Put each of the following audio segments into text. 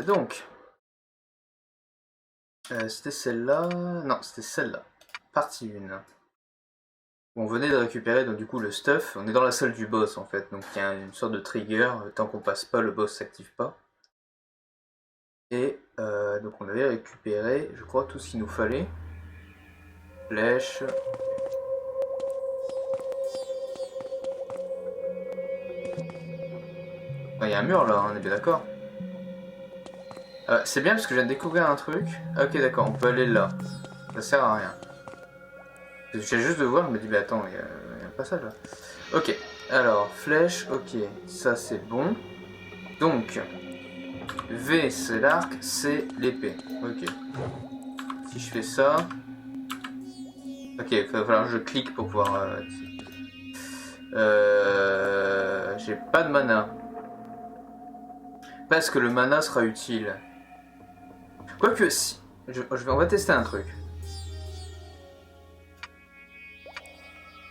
Donc, c'était celle-là. Non, c'était celle-là. Partie 1. On venait de récupérer donc du coup le stuff. On est dans la salle du boss en fait. Donc il y a une sorte de trigger. Tant qu'on passe pas, le boss s'active pas. Et donc on avait récupéré, je crois, tout ce qu'il nous fallait. Flèche. Il y a un mur là, on est bien d'accord. C'est bien parce que je viens de découvrir un truc. Ah, ok, d'accord, on peut aller là. Ça sert à rien. J'ai juste de voir, je me dis, mais attends, il y a un passage là. Ok, alors, flèche, ok, ça c'est bon. Donc, V c'est l'arc, C l'épée. Ok. Si je fais ça. Ok, il va falloir que je clique pour pouvoir. J'ai pas de mana. Parce que le mana sera utile. Quoique, si. On va tester un truc.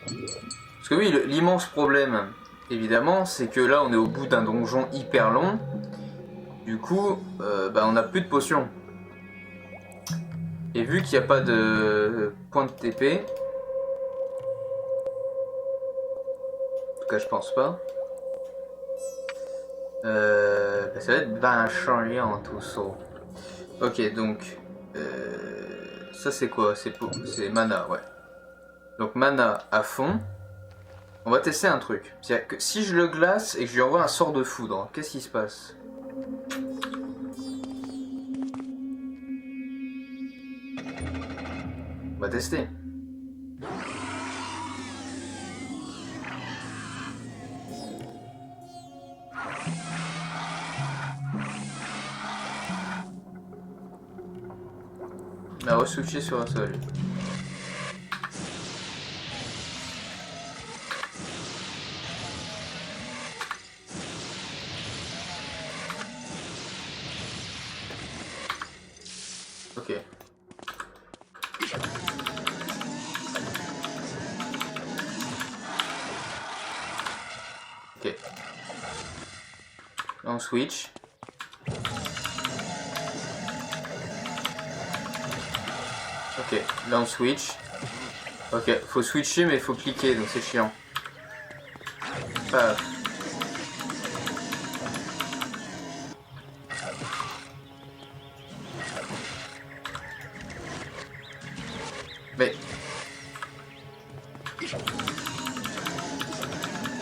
Parce que oui, l'immense problème, évidemment, c'est que là, on est au bout d'un donjon hyper long. Du coup, on n'a plus de potions. Et vu qu'il n'y a pas de point de TP, en tout cas, je pense pas. Ça va être chiant tout ça. Ok, donc ça c'est quoi? C'est mana, ouais. Donc mana à fond. On va tester un truc. C'est-à-dire que si je le glace et que je lui envoie un sort de foudre, qu'est-ce qui se passe? On va tester. On va re-switcher sur un seul. Ok. Ok. Là on switch. Ok, là on switch. Ok, faut switcher mais il faut cliquer donc c'est chiant. Paf. Mais...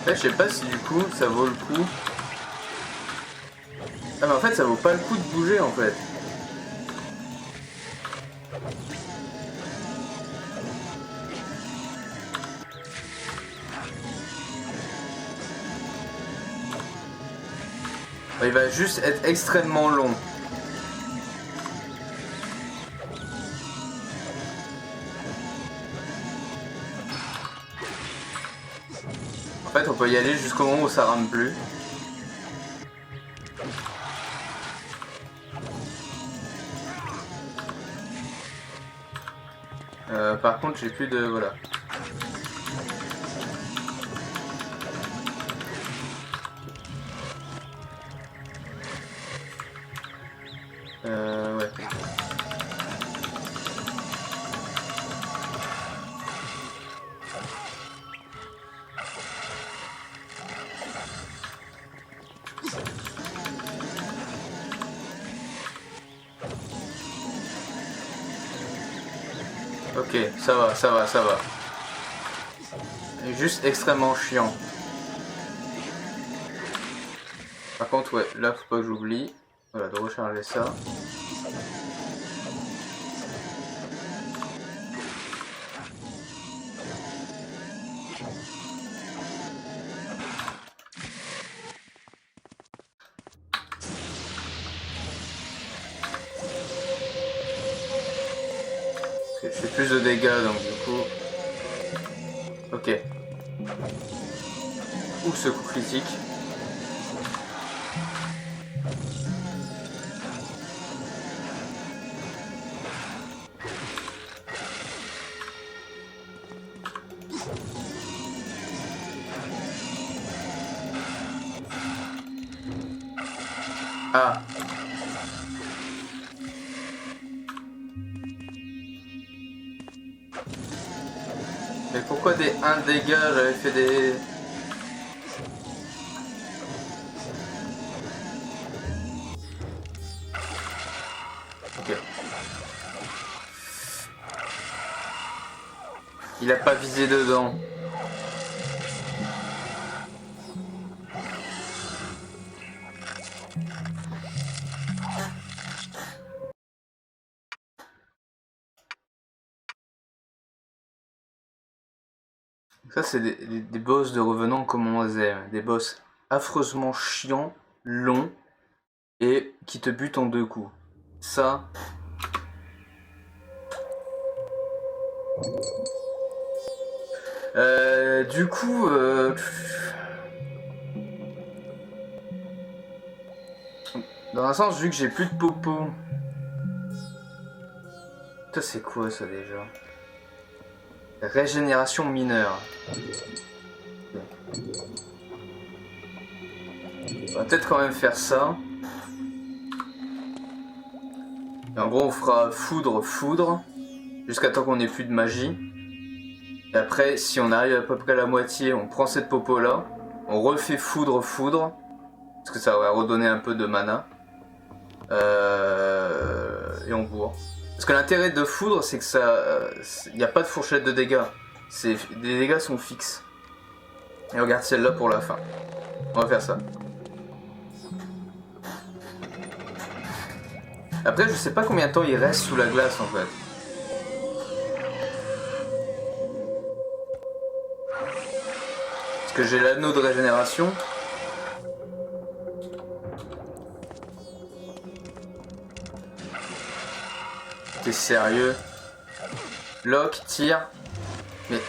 Là je sais pas si du coup ça vaut le coup. Ah mais en fait ça vaut pas le coup de bouger en fait. Il va juste être extrêmement long. En fait, on peut y aller jusqu'au moment où ça rame plus. Par contre, j'ai plus de... Voilà. Ouais. Ok, ça va, ça va, ça va. Juste extrêmement chiant. Par contre, ouais, là, faut pas que j'oublie. Voilà, de recharger ça. Je fais plus de dégâts, donc du coup... Ok. Ouf, ce coup critique. Ah. Mais pourquoi des 1 dégâts? J'avais fait des... Ok. Il a pas visé dedans. Ça, c'est des boss de revenants comme on les aime. Des boss affreusement chiants, longs, et qui te butent en 2 coups. Ça... du coup... Dans un sens, vu que j'ai plus de popo... Putain, c'est quoi ça déjà? Régénération mineure. On va peut-être quand même faire ça. Et en gros, on fera foudre, foudre, jusqu'à temps qu'on ait plus de magie. Et après, si on arrive à peu près à la moitié, on prend cette popo là, on refait foudre, foudre, parce que ça va redonner un peu de mana. Et on bourre. Parce que l'intérêt de foudre, c'est que ça, il n'y a pas de fourchette de dégâts. Les dégâts sont fixes. Et on regarde celle-là pour la fin. On va faire ça. Après, je sais pas combien de temps il reste sous la glace en fait. Parce que j'ai l'anneau de régénération. T'es sérieux? Lock, tire. Mais...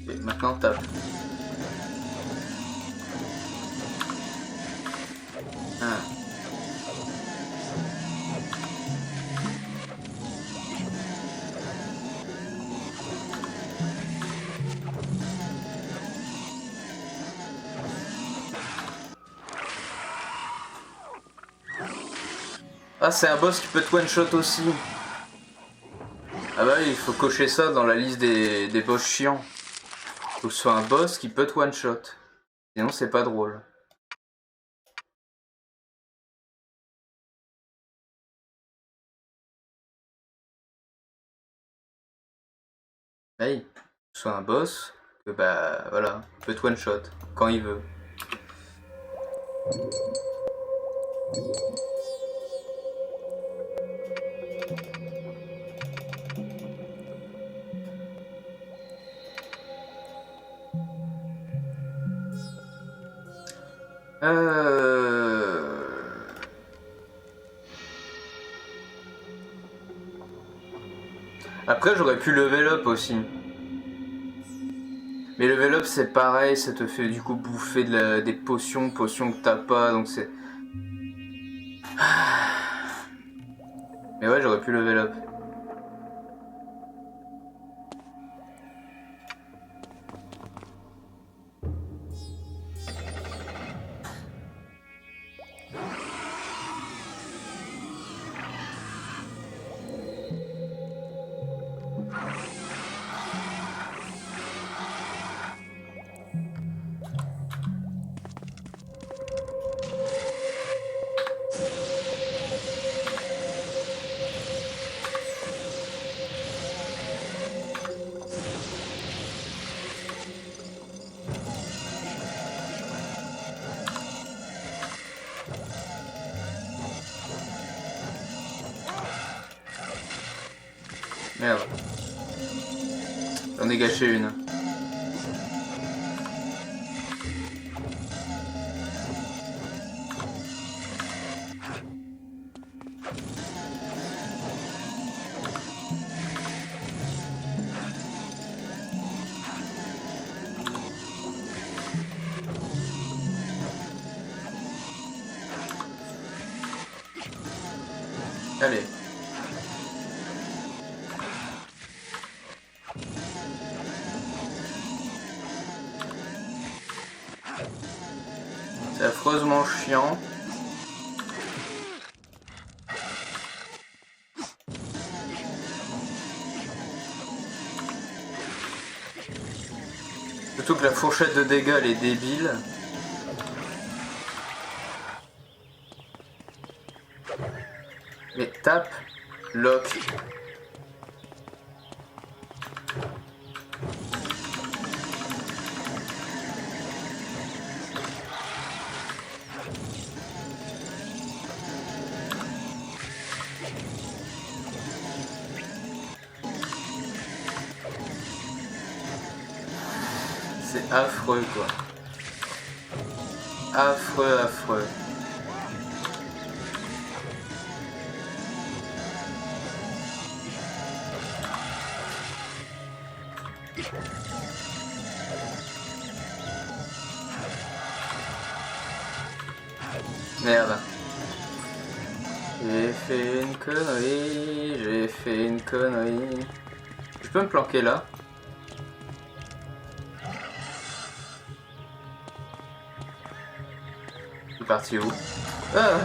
Et maintenant tape. Ah. Ah, c'est un boss qui peut te one-shot aussi. Ah bah oui, il faut cocher ça dans la liste des boss chiants. Faut que ce soit un boss qui peut te one-shot. Sinon, c'est pas drôle. Hey, que ce soit un boss, que bah voilà, il peut te one-shot quand il veut. Après, j'aurais pu level up aussi. Mais level up, c'est pareil, ça te fait du coup bouffer des potions que t'as pas, donc c'est... Mais ouais, j'aurais pu level up. Merde. J'en ai gâché une. Allez. C'est affreusement chiant. Surtout que la fourchette de dégâts elle est débile. Mais tape, lock. C'est affreux quoi. Affreux, affreux. Merde. J'ai fait une connerie, j'ai fait une connerie. Je peux me planquer là? Il est parti où? Ah.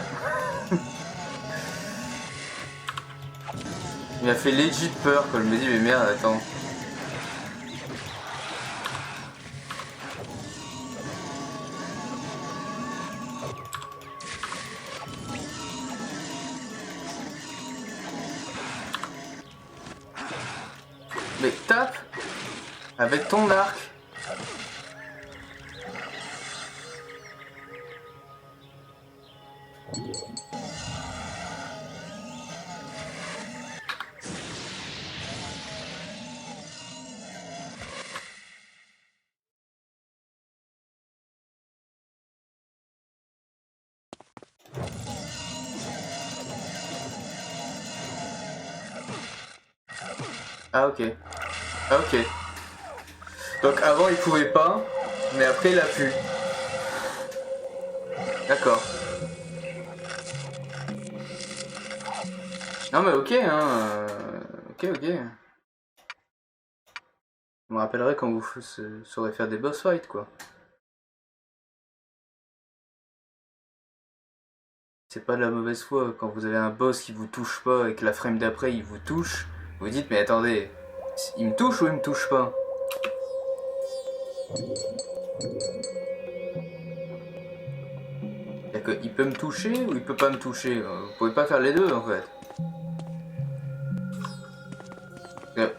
Il m'a fait legit peur quand je me dis mais merde attends. Mais tape avec ton arc. Ah ok. Ah ok. Donc avant il pouvait pas, mais après il a pu. D'accord. Non mais ok hein. Ok ok. Je me rappellerai quand vous saurez faire des boss fights quoi. C'est pas de la mauvaise foi quand vous avez un boss qui vous touche pas et que la frame d'après il vous touche. Vous dites mais attendez, il me touche ou il me touche pas? C'est-à-dire qu'il peut me toucher ou il peut pas me toucher? Vous pouvez pas faire les deux en fait.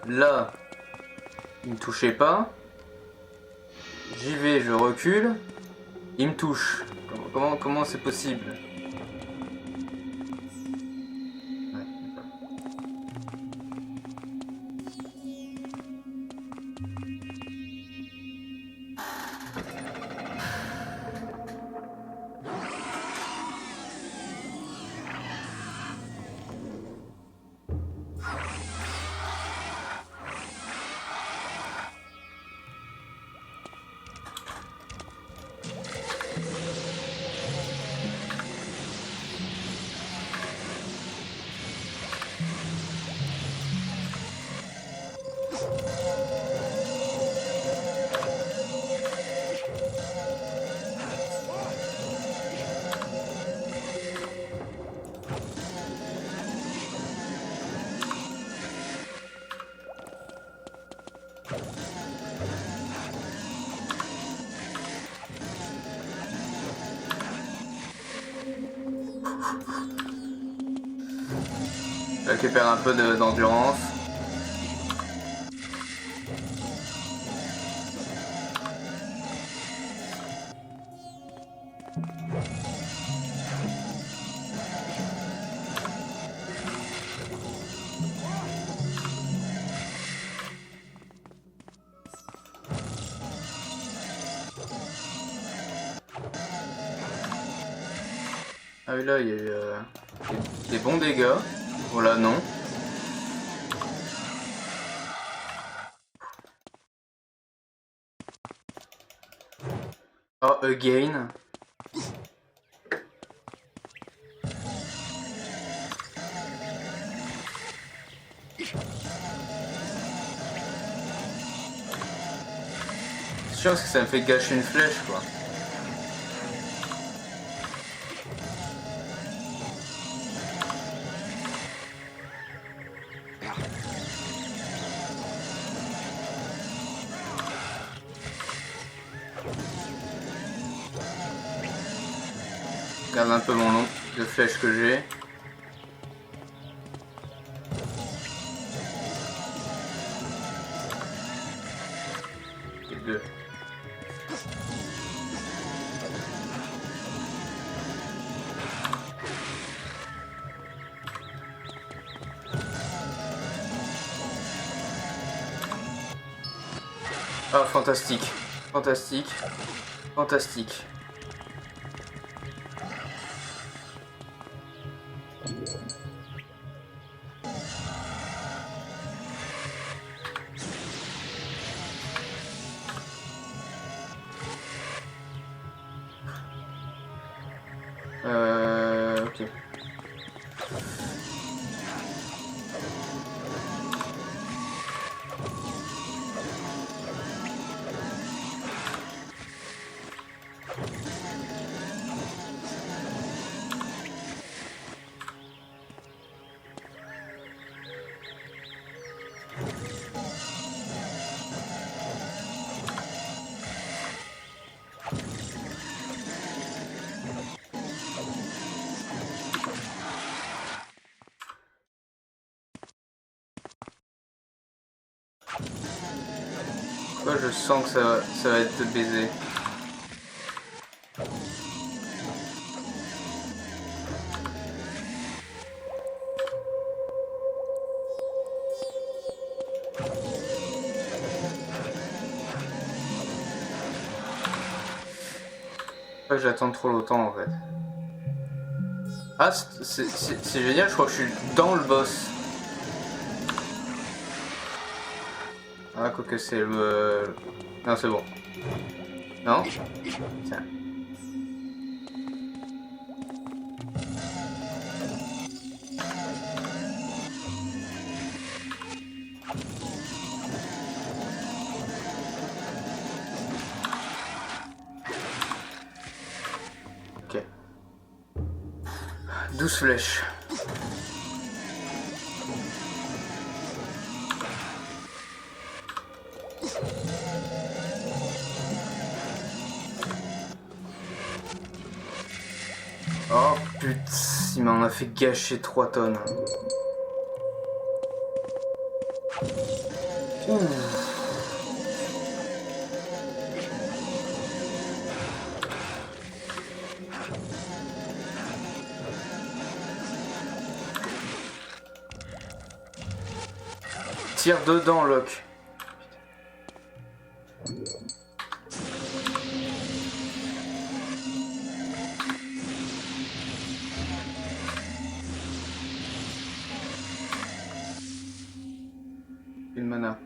Là, il me touchait pas. J'y vais, je recule. Il me touche. Comment c'est possible? Je récupère un peu d'endurance. Ah oui là il y a eu des bons dégâts. Voilà non. Oh again. C'est chiant parce que ça me fait gâcher une flèche quoi. Regarde un peu mon nombre de flèches que j'ai. Et 2. Ah, fantastique. Fantastique. Fantastique. Ok. Pourquoi je sens que ça va être baisé? Pourquoi j'attends trop longtemps en fait? Ah, c'est génial, je crois que je suis dans le boss. Ah, quoi que c'est le... Non, c'est bon. Non? Tiens. Ok. 12 flèches. Oh putain, il m'en a fait gâcher 3 tonnes. Ouh. Tire dedans, Locke. Une mana.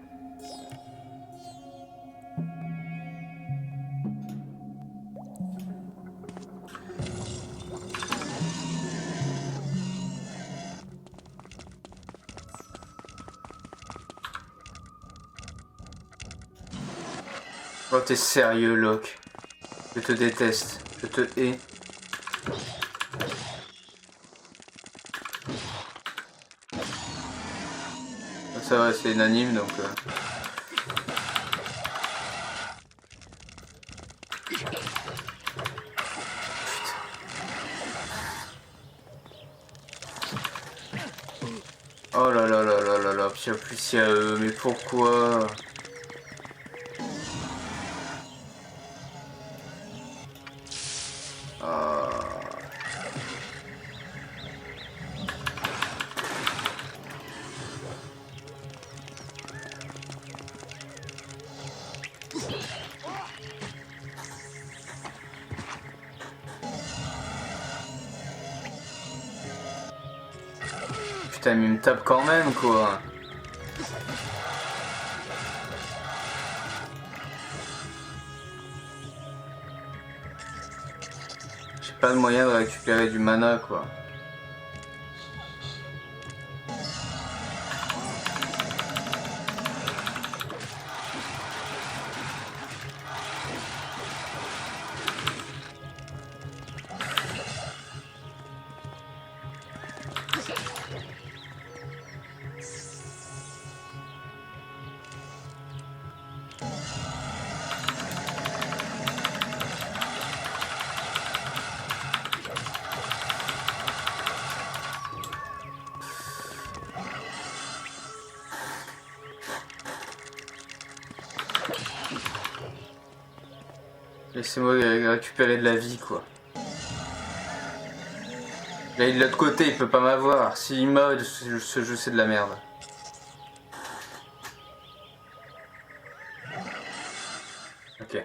Oh, t'es sérieux, Locke? Je te déteste. Je te hais. Ça va, c'est unanime donc... Oh là là là là là là, puis en plus il y a eux, mais pourquoi? Ah. Putain, mais il me tape quand même quoi. J'ai pas le moyen de récupérer du mana quoi. laissez-moi récupérer de la vie, quoi. Là, il est de l'autre côté, il peut pas m'avoir. S'il m'a, ce jeu, c'est de la merde. Ok.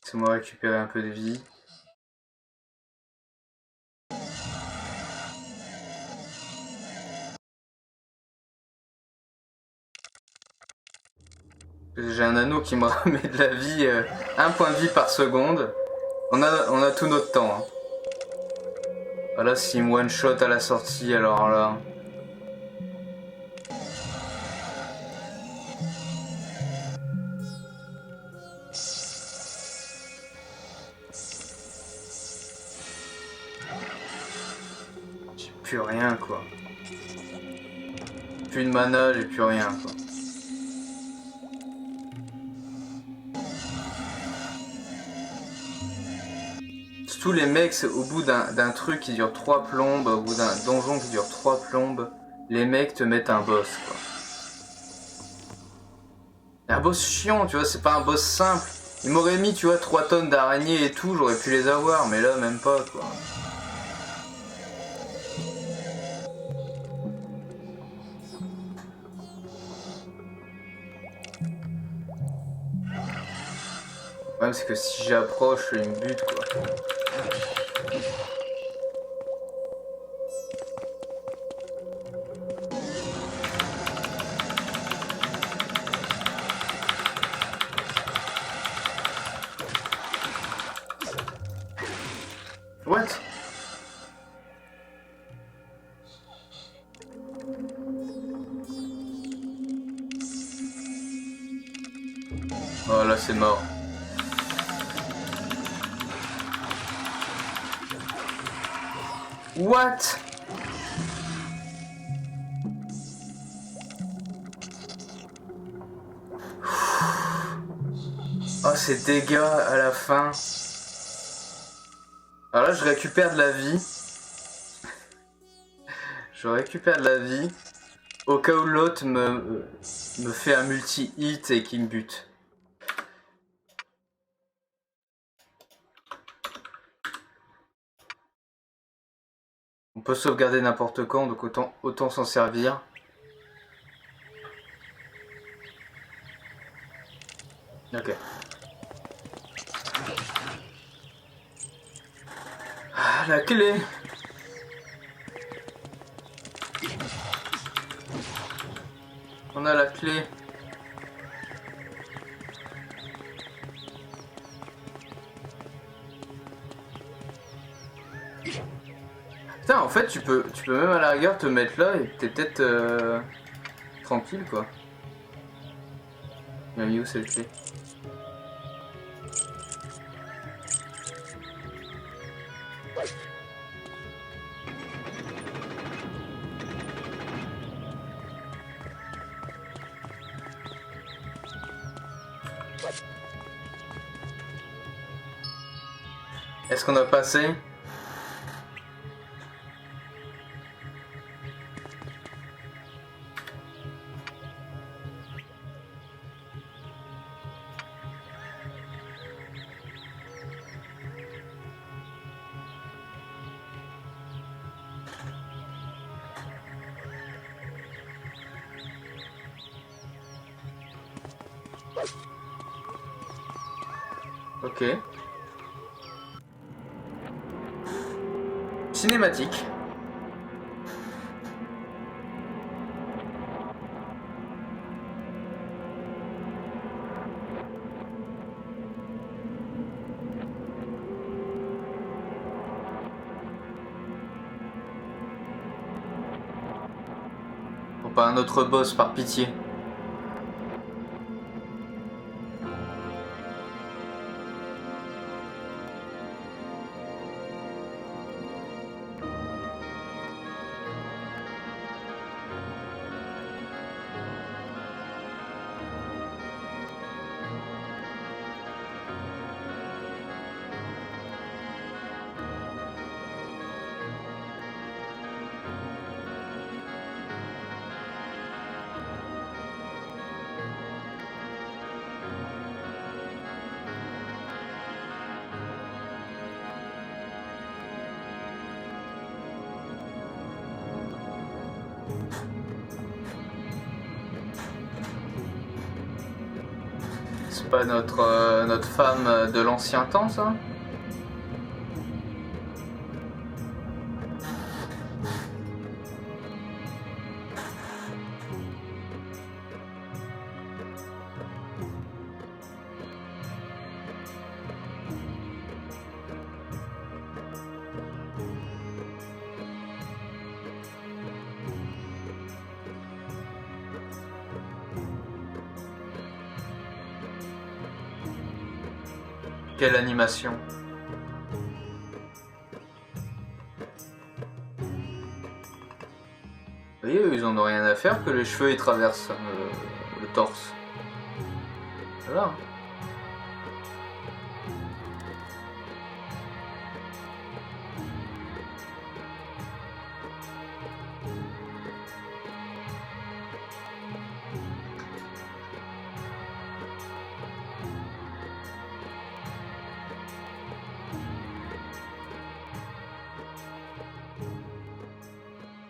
Laissez-moi récupérer un peu de vie. J'ai un anneau qui me remet de la vie, un point de vie par seconde. On a tout notre temps. Hein. Voilà, s'il me one shot à la sortie, alors là. J'ai plus rien, quoi. Plus de mana, j'ai plus rien, quoi. Tous les mecs, c'est au bout d'un truc qui dure 3 plombes, au bout d'un donjon qui dure 3 plombes, les mecs te mettent un boss, quoi. Un boss chiant, tu vois, c'est pas un boss simple. Il m'aurait mis, tu vois, 3 tonnes d'araignées et tout, j'aurais pu les avoir, mais là, même pas, quoi. Le problème, c'est que si j'approche, il me bute, quoi. What? Oh là, c'est mort. What? Oh, ces dégâts à la fin. Alors là, je récupère de la vie. Je récupère de la vie. Au cas où l'autre me fait un multi-hit et qu'il me bute. On peut sauvegarder n'importe quand, donc autant s'en servir. Ok. Ah, la clé. On a la clé. Putain, en fait, tu peux même à la rigueur te mettre là et t'es peut-être tranquille, quoi. Il m'a mis où cette clé? Est-ce qu'on a passé? Ok. Cinématique. Pour pas un autre boss, par pitié. C'est pas notre femme de l'ancien temps, ça? Quelle animation. Vous voyez, ils en ont rien à faire que les cheveux ils traversent le torse. Voilà.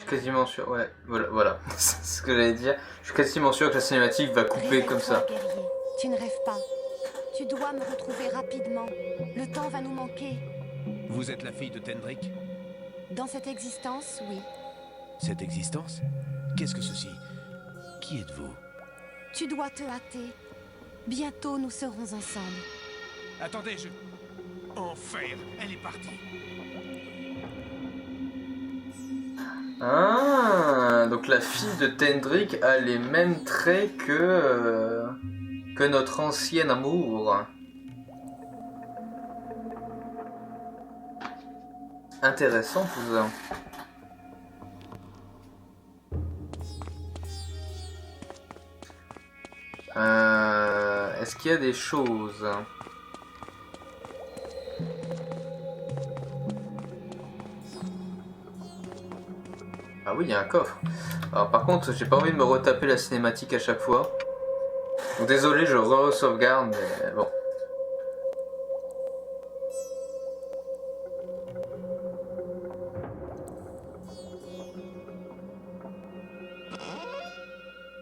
Quasiment sûr, ouais, voilà. C'est ce que j'allais dire. Je suis quasiment sûr que la cinématique va couper comme ça. Guerrier. Tu ne rêves pas. Tu dois me retrouver rapidement. Le temps va nous manquer. Vous êtes la fille de Tendrick? Dans cette existence, oui. Cette existence? Qu'est-ce que ceci? Qui êtes-vous? Tu dois te hâter. Bientôt, nous serons ensemble. Attendez, je... Enfer, elle est partie. Ah, donc la fille de Tendrick a les mêmes traits que notre ancien amour. Intéressant tout ça. Est-ce qu'il y a des choses? Ah oui, il y a un coffre. Alors par contre, j'ai pas envie de me retaper la cinématique à chaque fois. Donc désolé, je re-sauvegarde, mais bon.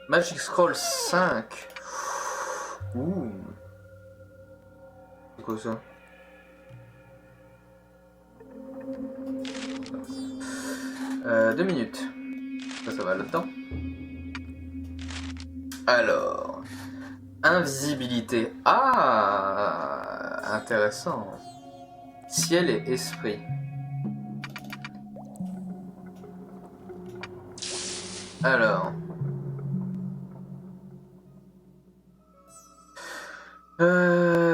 Magic Scroll 5. Ouh. C'est quoi ça? Deux minutes. Ça va là-dedans. Alors. Invisibilité. Ah, intéressant. Ciel et esprit. Alors.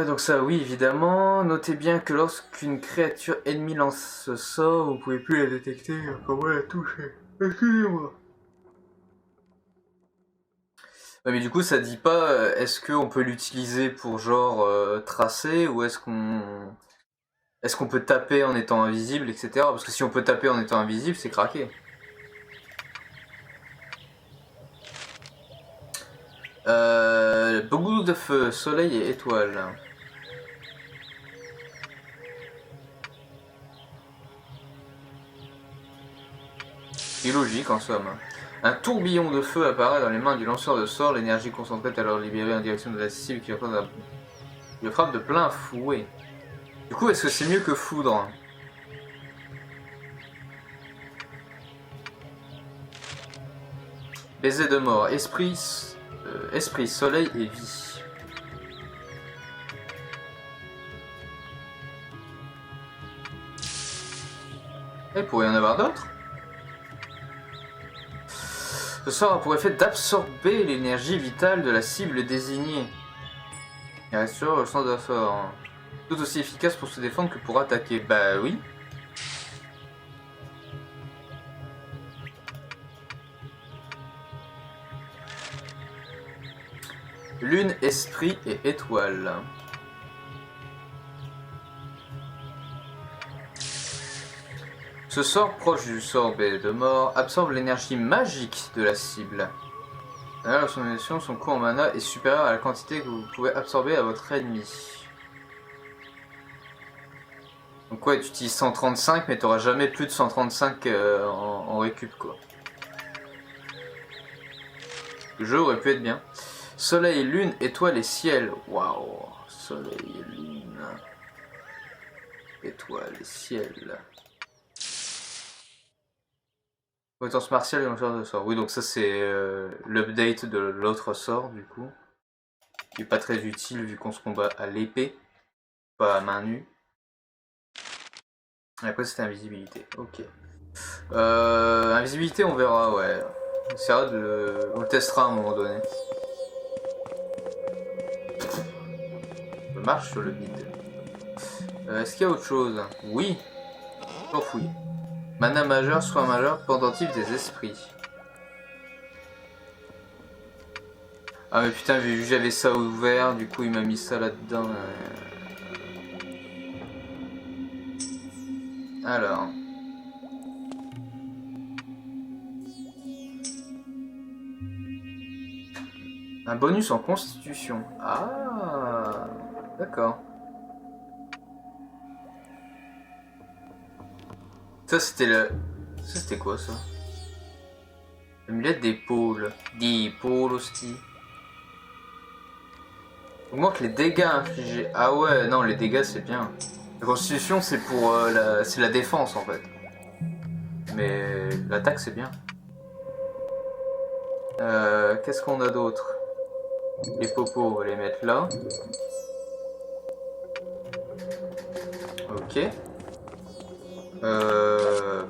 Donc ça, oui, évidemment. Notez bien que lorsqu'une créature ennemie lance ce sort, vous pouvez plus la détecter. Comment la toucher? Excusez-moi. Ouais, mais du coup, ça dit pas est-ce qu'on peut l'utiliser pour genre tracer ou est-ce qu'on peut taper en étant invisible, etc. Parce que si on peut taper en étant invisible, c'est craqué. Beaucoup de feu, soleil et étoiles. C'est logique en somme. Un tourbillon de feu apparaît dans les mains du lanceur de sort, l'énergie concentrée est alors libérée en direction de la cible qui le frappe de plein fouet. Du coup, est-ce que c'est mieux que foudre? Baiser de mort, esprit, soleil et vie. Et il pourrait y en avoir d'autres. Ce sort a pour effet d'absorber l'énergie vitale de la cible désignée. Il reste sur le sens de sort. Tout aussi efficace pour se défendre que pour attaquer. Bah oui. Lune, esprit et étoile. Ce sort, proche du sort B de mort, absorbe l'énergie magique de la cible. Alors, son coût en mana est supérieur à la quantité que vous pouvez absorber à votre ennemi. Donc ouais, tu utilises 135, mais tu n'auras jamais plus de 135 en récup, quoi. Le jeu aurait pu être bien. Soleil, lune, étoiles et ciel. Waouh. Soleil, lune, étoiles et ciel. Potence martiale et lanceur de sort. Oui, donc ça c'est l'update de l'autre sort du coup. Qui est pas très utile vu qu'on se combat à l'épée, pas à main nue. Et après c'était invisibilité. Ok. Invisibilité on verra, ouais. On essaiera de le... On le testera à un moment donné. Je marche sur le vide. Est-ce qu'il y a autre chose? Oui. Toujours fouiller. Mana majeur, soin majeur, pendentif des esprits. Ah mais putain, vu que j'avais ça ouvert, du coup il m'a mis ça là-dedans. Alors. Un bonus en constitution. Ah, d'accord. Ça c'était le... Ça c'était quoi ça? Amulette des pôles. Des pôles aussi. Augmente les dégâts infligés. Ah ouais, non, les dégâts c'est bien. La constitution c'est pour c'est la défense en fait. Mais l'attaque c'est bien. Qu'est-ce qu'on a d'autre? Les popos, on va les mettre là. Ok.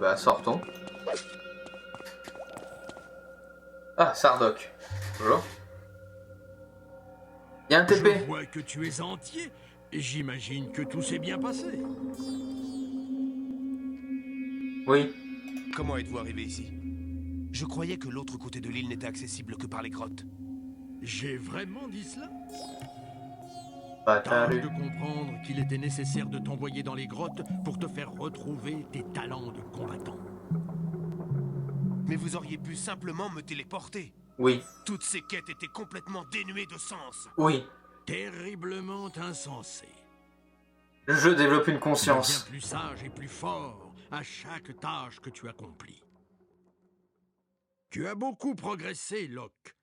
Bah sortons. Ah, Sardoc. Bonjour. Il y a un TP. Je vois que tu es entier. J'imagine que tout s'est bien passé. Oui. Comment êtes-vous arrivé ici? Je croyais que l'autre côté de l'île n'était accessible que par les grottes. J'ai vraiment dit cela? Bah, Tâche de comprendre qu'il était nécessaire de t'envoyer dans les grottes pour te faire retrouver tes talents de combattant. Mais vous auriez pu simplement me téléporter. Oui. Toutes ces quêtes étaient complètement dénuées de sens. Oui. Terriblement insensé. Le jeu développe une Deviens conscience. plus sage et plus fort à chaque tâche que tu accomplis. Tu as beaucoup progressé, Locke.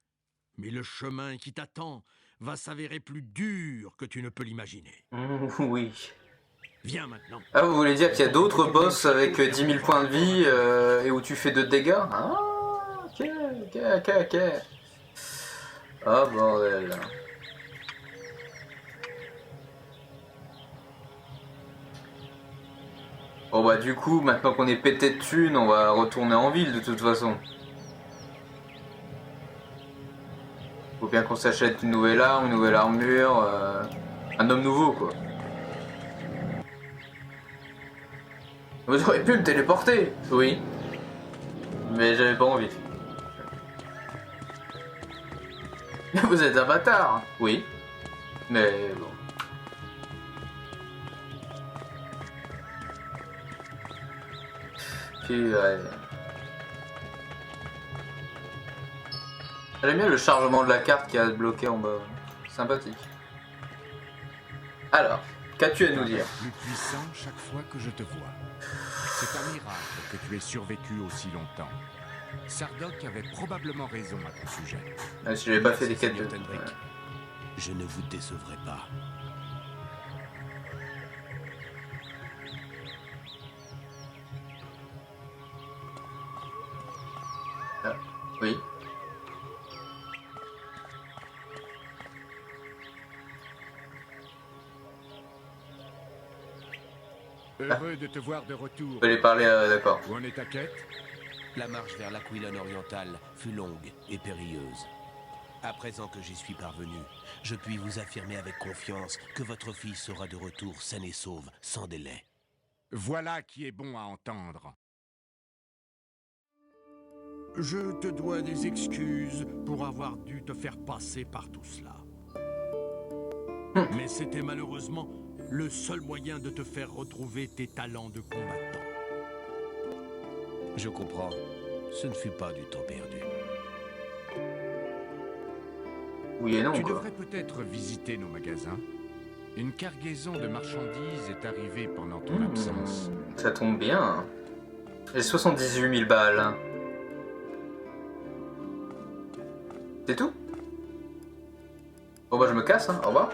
Mais le chemin qui t'attend va s'avérer plus dur que tu ne peux l'imaginer. Oui. Viens maintenant. Ah, vous voulez dire qu'il y a d'autres boss avec 10 000 points de vie et où tu fais 2 dégâts? Ah, ok. Ah, bordel. Bon bah du coup, maintenant qu'on est pété de thunes, on va retourner en ville de toute façon. Faut bien qu'on s'achète une nouvelle arme, une nouvelle armure, un homme nouveau quoi. Vous auriez pu me téléporter, oui. Mais j'avais pas envie. Vous êtes un bâtard, oui. Mais bon. Puis, ouais. J'aime bien le chargement de la carte qui a bloqué en bas. Sympathique. Alors, qu'as-tu à nous dire? Plus puissant chaque fois que je te vois. C'est un miracle que tu aies survécu aussi longtemps. Sardoc avait probablement raison à ton sujet. Ah, si j'avais pas fait des quêtes de... Jotunbridge. Je ne vous décevrai pas. Ah, oui. Heureux de te voir de retour. On peut les parler, d'accord. Où en est ta quête? La marche vers l'Aquilon orientale fut longue et périlleuse. À présent que j'y suis parvenu, je puis vous affirmer avec confiance que votre fille sera de retour saine et sauve, sans délai. Voilà qui est bon à entendre. Je te dois des excuses pour avoir dû te faire passer par tout cela. Mais c'était malheureusement le seul moyen de te faire retrouver tes talents de combattant. Je comprends. Ce ne fut pas du temps perdu. Oui et non Tu quoi. devrais peut-être visiter nos magasins. Une cargaison de marchandises est arrivée pendant ton absence. Ça tombe bien. J'ai 78 000 balles. Hein. C'est tout? Bon bah je me casse, hein. Au revoir.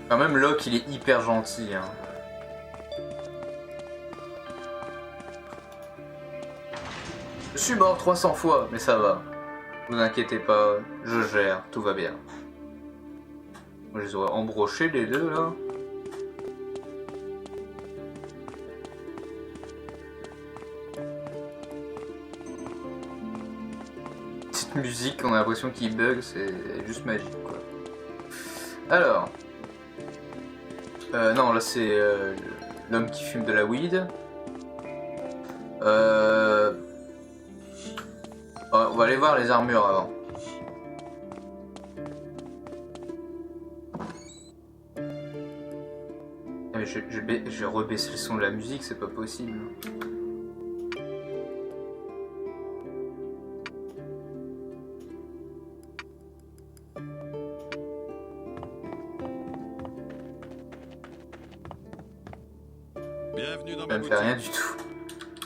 Quand même, Locke, il est hyper gentil. Hein. Je suis mort 300 fois, mais ça va. Vous inquiétez pas, je gère, tout va bien. Je les aurais embrochés les deux là. Petite musique, on a l'impression qu'il bug, c'est juste magique quoi. Alors. Non, là c'est l'homme qui fume de la weed. On va aller voir les armures avant. Ah, mais j'ai rebaissé le son de la musique, c'est pas possible. Bienvenue dans Ça ma ne fait boutique. rien du tout.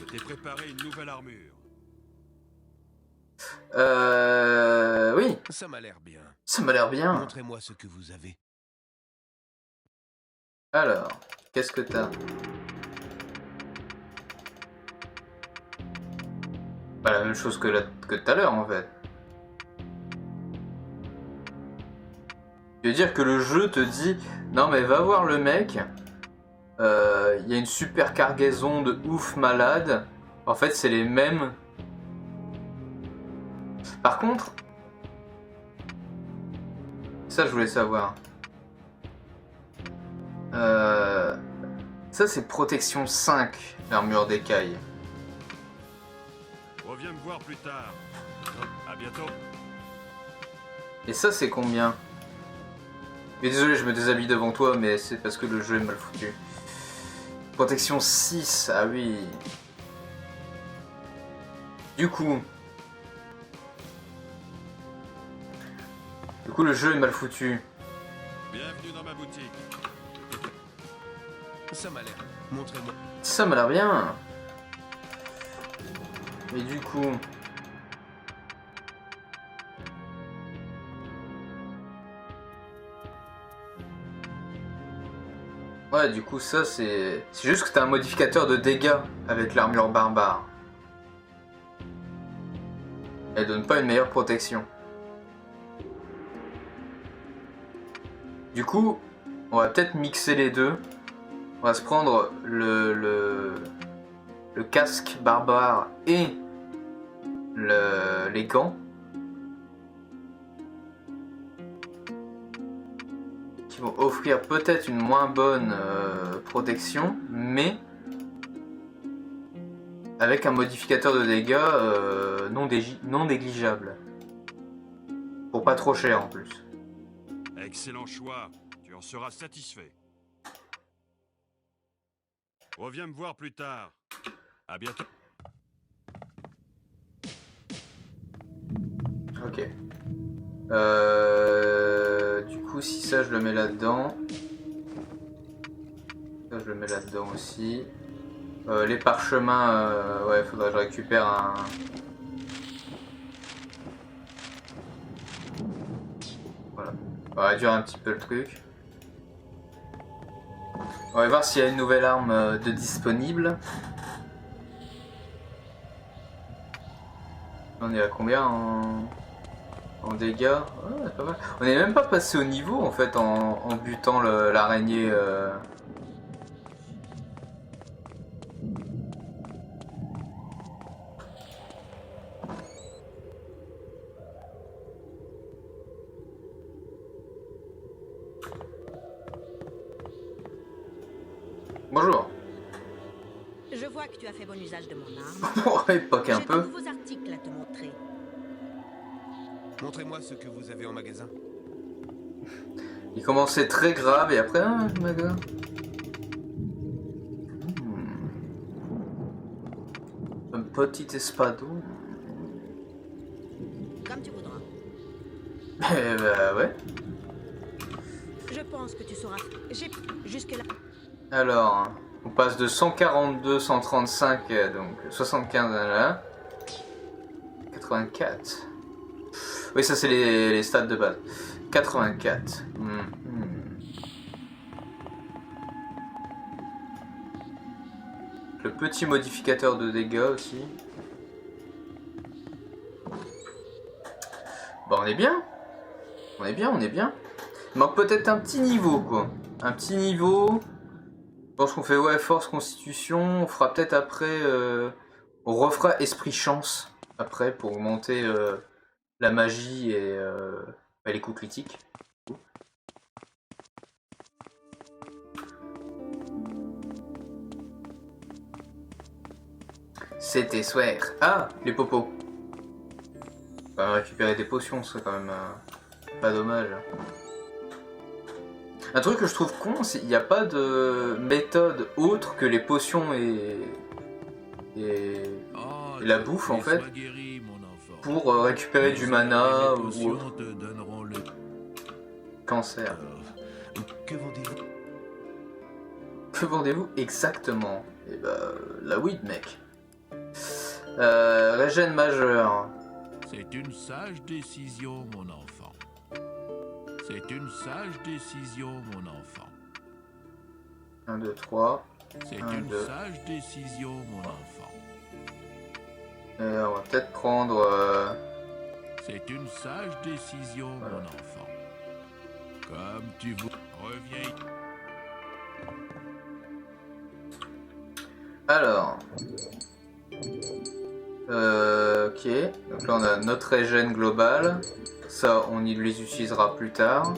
Je t'ai préparé une nouvelle armure. Oui, Ça m'a l'air bien. ça m'a l'air bien. Montrez-moi ce que vous avez. Alors, qu'est-ce que t'as? Pas la même chose que tout à l'heure en fait. Je veux dire que le jeu te dit non mais va voir le mec, il y a une super cargaison de ouf malade. En fait c'est les mêmes. Par contre, ça je voulais savoir. Ça c'est protection 5, l'armure d'écaille. Reviens me voir plus tard. À bientôt. Et ça c'est combien? Mais désolé, je me déshabille devant toi, mais c'est parce que le jeu est mal foutu. Protection 6, ah oui. Du coup, le jeu est mal foutu. Bienvenue dans ma boutique. Ça m'a l'air. Montrez-moi. Ça m'a l'air bien. Mais du coup... Ouais, du coup, ça, c'est... C'est juste que t'as un modificateur de dégâts avec l'armure barbare. Elle donne pas une meilleure protection. Du coup, on va peut-être mixer les deux. On va se prendre le casque barbare et les gants. Qui vont offrir peut-être une moins bonne protection, mais avec un modificateur de dégâts non négligeable. Pour pas trop cher en plus. Excellent choix. Tu en seras satisfait. Reviens me voir plus tard. À bientôt. Ok. Du coup, si ça je le mets là-dedans. Ça je le mets là-dedans aussi. Les parchemins, ouais, faudrait que je récupère un... Voilà. On va réduire un petit peu le truc. On va voir s'il y a une nouvelle arme de disponible. On est à combien en dégâts? Ouais, pas mal. On n'est même pas passé au niveau en fait en butant l'araignée. Bonjour. Je vois que tu as fait bon usage de mon arme. Bon, époque un J'ai de peu. nouveaux articles à te montrer. Montrez-moi ce que vous avez en magasin. Il commençait très grave et après, ah, ma gueule. Un petit espadon. Comme tu voudras. Eh bah ouais. Je pense que tu sauras. J'ai jusque-là. Alors, on passe de 142, 135, donc 75 là. 84. Oui, ça c'est les stats de base. 84. Le petit modificateur de dégâts aussi. Bon, on est bien. On est bien, on est bien. Il manque peut-être un petit niveau, quoi. Un petit niveau. Je pense qu'on fait ouais, force, constitution. On fera peut-être après... on refera esprit chance après pour augmenter la magie et les coups critiques. C'était soir. Ah, les popos. On va récupérer des potions, ce serait quand même pas dommage. Un truc que je trouve con, c'est qu'il n'y a pas de méthode autre que les potions et la bouffe en fait pour récupérer du mana ou autre. Cancer. Que vendez-vous? Que vendez-vous exactement? Eh bah, la weed, mec. Régène majeur. C'est une sage décision, mon enfant. C'est une sage décision, mon enfant. 1, 2, 3. C'est une sage décision, mon enfant. On va peut-être prendre... C'est une sage décision, voilà. mon enfant. Comme tu veux. Reviens. Alors... ok, donc là on a notre régène global, ça on y les utilisera plus tard.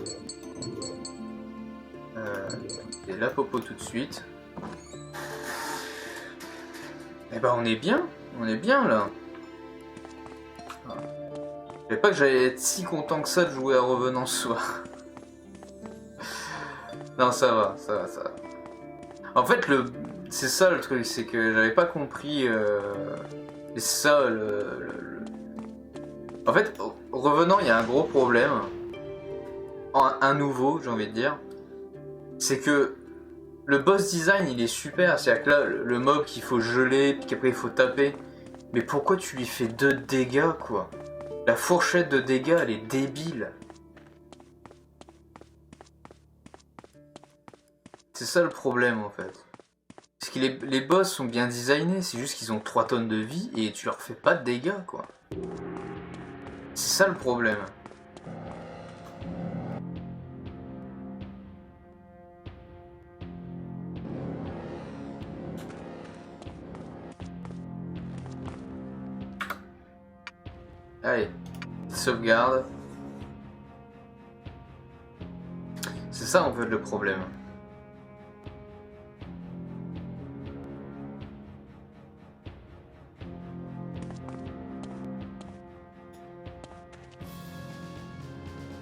Et la popo tout de suite. Et ben on est bien là. Je savais pas que j'allais être si content que ça de jouer à Revenant ce soir. Non ça va. En fait c'est ça le truc, c'est que j'avais pas compris... Et ça, En fait, Revenant, il y a un gros problème. Un nouveau, j'ai envie de dire. C'est que le boss design, il est super. C'est-à-dire que là, le mob qu'il faut geler, puis qu'après il faut taper. Mais pourquoi tu lui fais 2 dégâts, quoi? La fourchette de dégâts, elle est débile. C'est ça le problème, en fait. Parce que les boss sont bien designés, c'est juste qu'ils ont 3 tonnes de vie et tu leur fais pas de dégâts, quoi. C'est ça le problème. Allez, sauvegarde. C'est ça en fait le problème.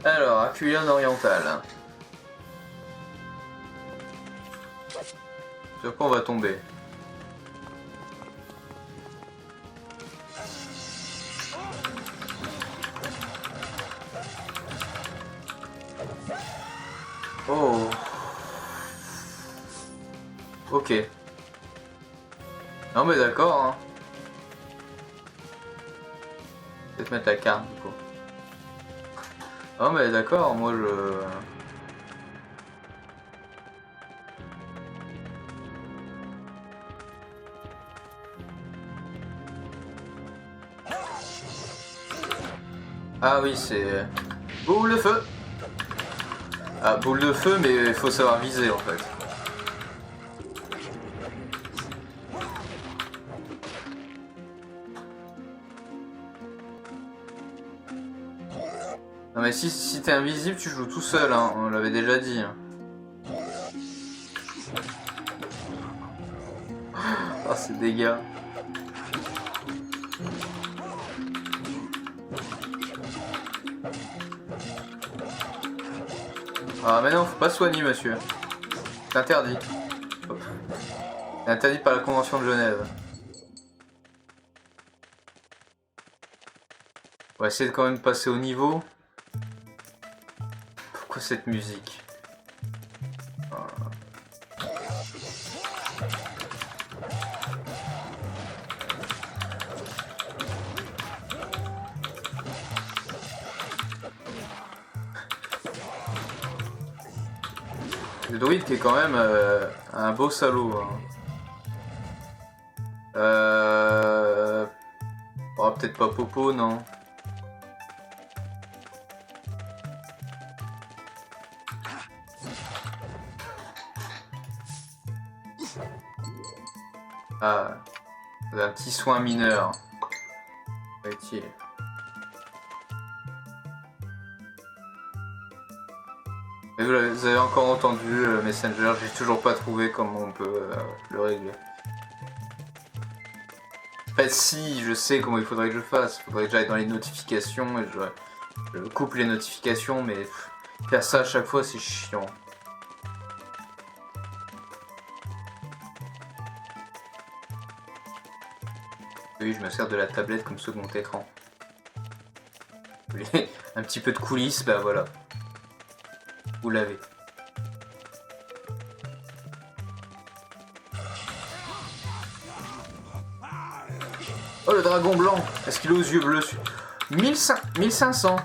Alors, Aquilon oriental. Sur quoi on va tomber? Oh. Ok. Non mais d'accord. Hein. Peut-être mettre la carte du coup. Oh mais d'accord, moi je... Ah oui, c'est... Boule de feu! Ah, boule de feu, mais il faut savoir viser en fait. Non mais si t'es invisible, tu joues tout seul, hein. On l'avait déjà dit. Hein. Oh, ces dégâts. Ah mais non, faut pas soigner monsieur. C'est interdit. C'est interdit par la Convention de Genève. On va essayer de quand même passer au niveau. Pourquoi cette musique? Le druide qui est quand même un beau salaud. Hein. Oh, peut-être pas Popo, non. Ah, un petit soin mineur. Utile. Mais vous avez encore entendu Messenger, j'ai toujours pas trouvé comment on peut le régler. En fait, si, je sais comment il faudrait que je fasse. Il faudrait que j'aille dans les notifications et je coupe les notifications, mais faire ça à chaque fois, c'est chiant. Oui, je me sers de la tablette comme second écran. Vous voulez un petit peu de coulisses, bah voilà. Vous l'avez. Oh, le dragon blanc. Est-ce qu'il est aux yeux bleus? 1500.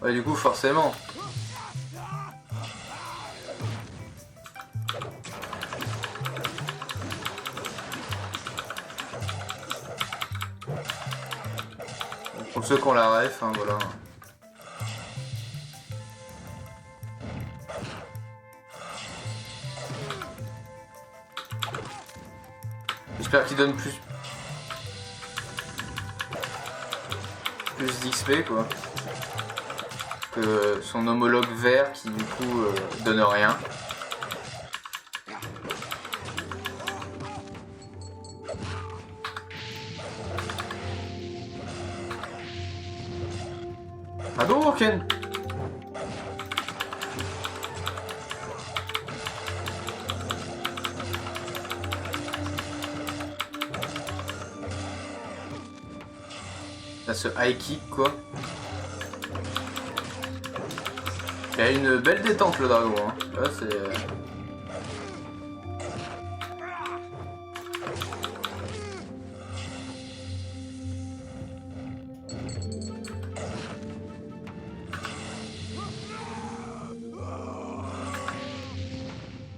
Ouais, du coup, forcément. Pour ceux qui ont la ref, hein, voilà. J'espère qu'il donne plus d'XP quoi que son homologue vert qui du coup donne rien. Hadouken! Là, ce high kick quoi. Il a une belle détente le dragon hein. Là c'est...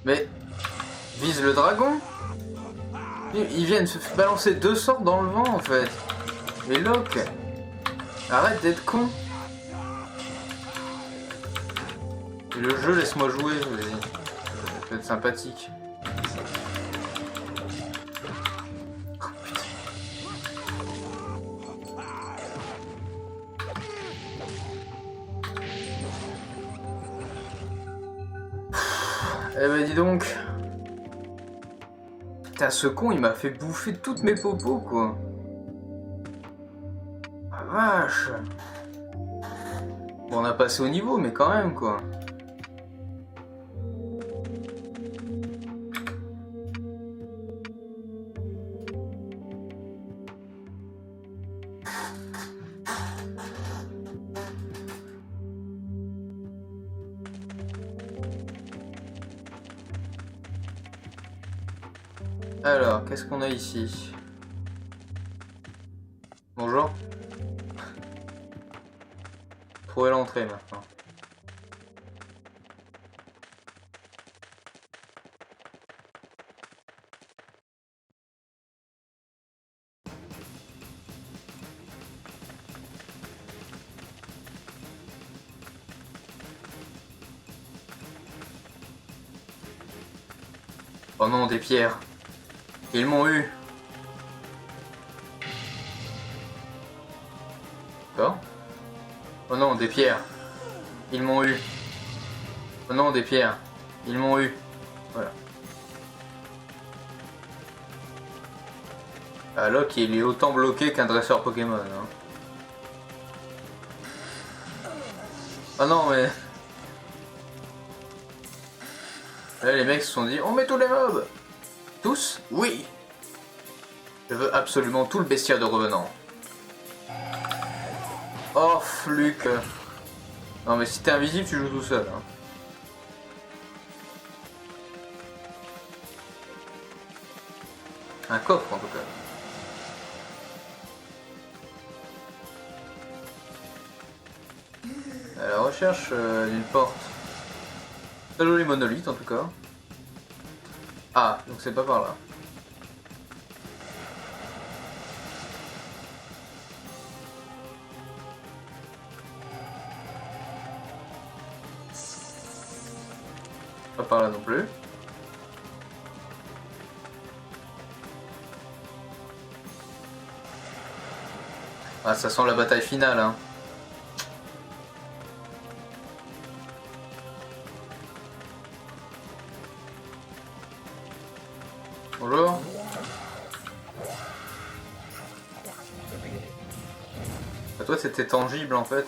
Mais... Vise le dragon? Ils viennent se balancer 2 sorts dans le vent en fait. Mais Locke, arrête d'être con. Et le jeu, laisse-moi jouer, vas-y. Ça peut être sympathique. Oh putain. Eh ben dis donc. Putain, ce con, il m'a fait bouffer toutes mes popos, quoi. Vache. Bon, on a passé au niveau, mais quand même, quoi. Alors, qu'est-ce qu'on a ici? Bonjour. Trouver l'entrée maintenant. Oh non, des pierres. Ils m'ont eu. D'accord. Oh non, des pierres. Ils m'ont eu. Oh non, des pierres. Ils m'ont eu. Voilà. Ah, Locke, il est autant bloqué qu'un dresseur Pokémon. Hein. Oh non, mais... Là, les mecs se sont dit, on met tous les mobs. Tous? Oui. Je veux absolument tout le bestiaire de revenant. Oh, Luc. Non, mais si t'es invisible, tu joues tout seul. Hein. Un coffre, en tout cas. À la recherche d'une porte. Très joli monolithe en tout cas. Ah, donc c'est pas par là. Pas par là non plus. Ah, ça sent la bataille finale, hein. Bonjour. Ah, toi, c'était tangible en fait.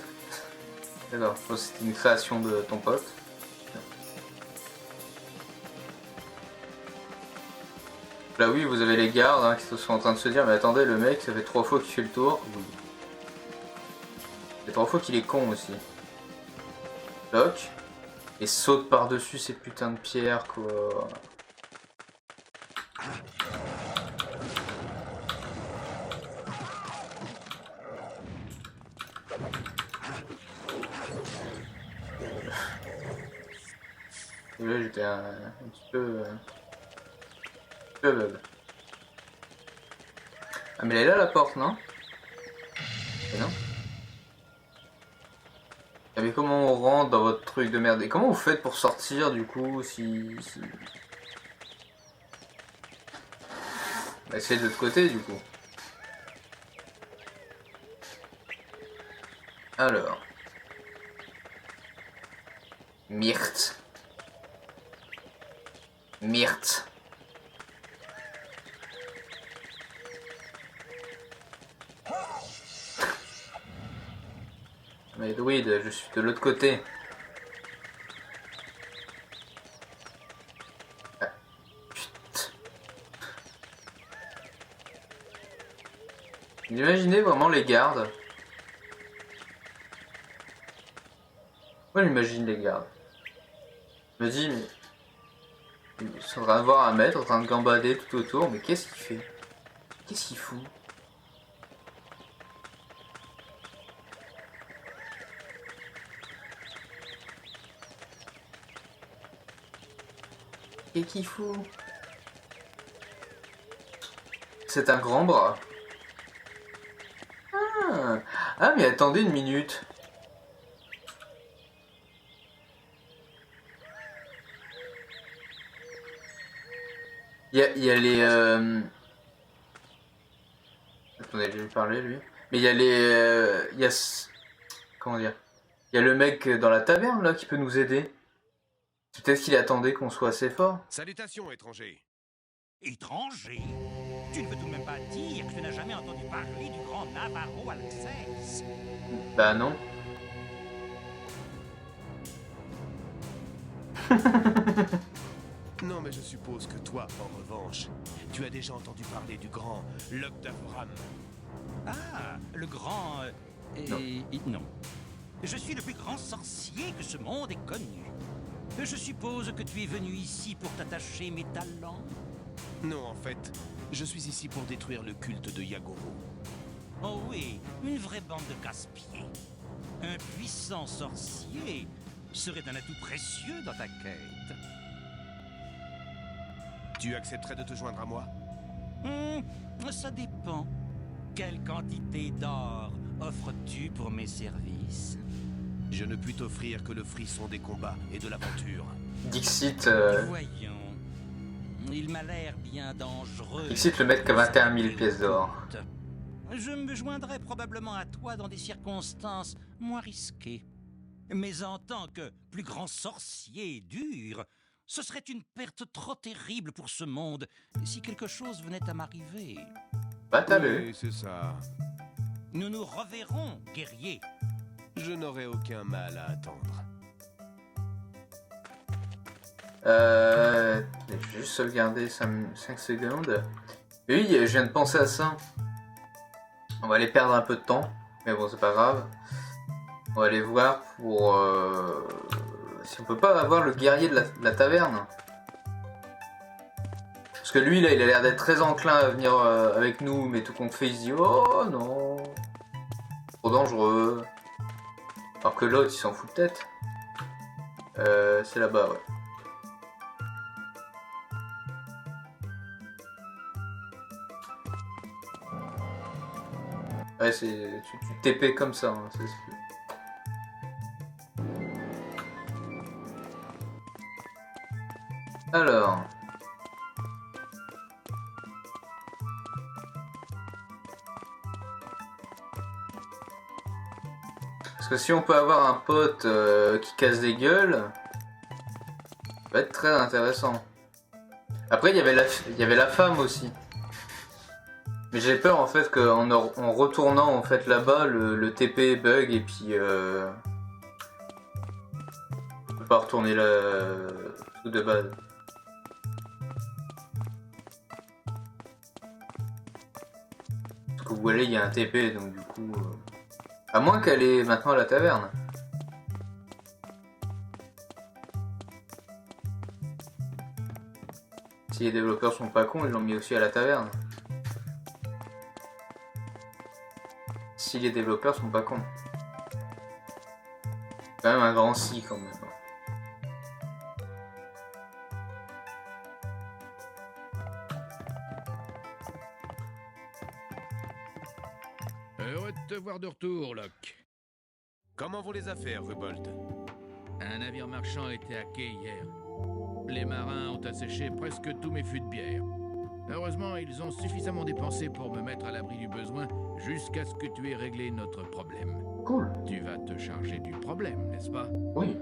D'accord, c'était une création de ton pote. Là oui, vous avez les gardes hein, qui sont en train de se dire mais attendez, le mec, ça fait 3 fois qu'il fait le tour. Oui. Ça fait 3 fois qu'il est con aussi. Lock. Et saute par-dessus ces putains de pierres quoi. Et là j'étais un petit peu aveugle. Ah mais elle est là la porte non? Et non? Ah mais comment on rentre dans votre truc de merde? Et comment vous faites pour sortir du coup si... Bah, c'est de l'autre côté du coup. Alors. Myrte. Myrte. Mais oui, je suis de l'autre côté. Ah, putain. Vous imaginez vraiment les gardes? Moi j'imagine les gardes. Je me dis, mais... Ils sont en train de voir un maître, en train de gambader tout autour, mais qu'est-ce qu'il fait? Qu'est-ce qu'il fout? Qu'est-ce qu'il fout? C'est un grand bras. Ah mais attendez une minute. Il y a les... Attendez, je vais lui parler, lui. Mais il y a les... il y a... Comment dire? Il y a le mec dans la taverne, là, qui peut nous aider. Peut-être qu'il attendait qu'on soit assez fort. Salutations, étranger. Étranger? Tu ne veux tout de même pas dire que tu n'as jamais entendu parler du grand Navarro Alcès? Bah non. Non, mais je suppose que toi, en revanche, tu as déjà entendu parler du grand Locke d'Avoram. Ah, le grand... non. Je suis le plus grand sorcier que ce monde ait connu. Je suppose que tu es venu ici pour t'attacher mes talents? Non, en fait, je suis ici pour détruire le culte de Yagoro. Oh oui, une vraie bande de casse-pieds. Un puissant sorcier serait un atout précieux dans ta quête. Tu accepterais de te joindre à moi? Ça dépend. Quelle quantité d'or offres-tu pour mes services? Je ne puis t'offrir que le frisson des combats et de l'aventure. Dixit... Voyons. Il m'a l'air bien dangereux. Dixit le mec qui a 21 000 pièces d'or. Je me joindrai probablement à toi dans des circonstances moins risquées. Mais en tant que plus grand sorcier dur, ce serait une perte trop terrible pour ce monde si quelque chose venait à m'arriver. Bah t'as vu. Oui, c'est ça. Nous nous reverrons, guerrier. Je n'aurai aucun mal à attendre. Je vais juste sauvegarder 5 secondes. Oui, je viens de penser à ça. On va aller perdre un peu de temps, mais bon, c'est pas grave. On va aller voir pour... si on peut pas avoir le guerrier de la taverne. Parce que lui, là, il a l'air d'être très enclin à venir avec nous, mais tout compte fait, il se dit « Oh non, trop dangereux ». Alors que l'autre, il s'en fout peut-être. C'est là-bas, ouais. Ouais, tu TP comme ça, hein, c'est sûr. Alors... Parce que si on peut avoir un pote qui casse des gueules, ça va être très intéressant. Après, il y avait la femme aussi. Mais j'ai peur en fait qu'en retournant en fait là-bas, le TP bug et puis on peut pas retourner le truc de base. Parce que vous voyez, il y a un TP donc du coup... À moins qu'elle est maintenant à la taverne. Si les développeurs sont pas cons, ils l'ont mis aussi à la taverne. Si les développeurs sont pas cons. Quand même un grand si quand même. Heureux de te voir de retour, Locke. Comment vont les affaires, Rubold? Un navire marchand a été hacké hier. Les marins ont asséché presque tous mes fûts de bière. Heureusement, ils ont suffisamment dépensé pour me mettre à l'abri du besoin jusqu'à ce que tu aies réglé notre problème. Cool. Tu vas te charger du problème, n'est-ce pas? Oui.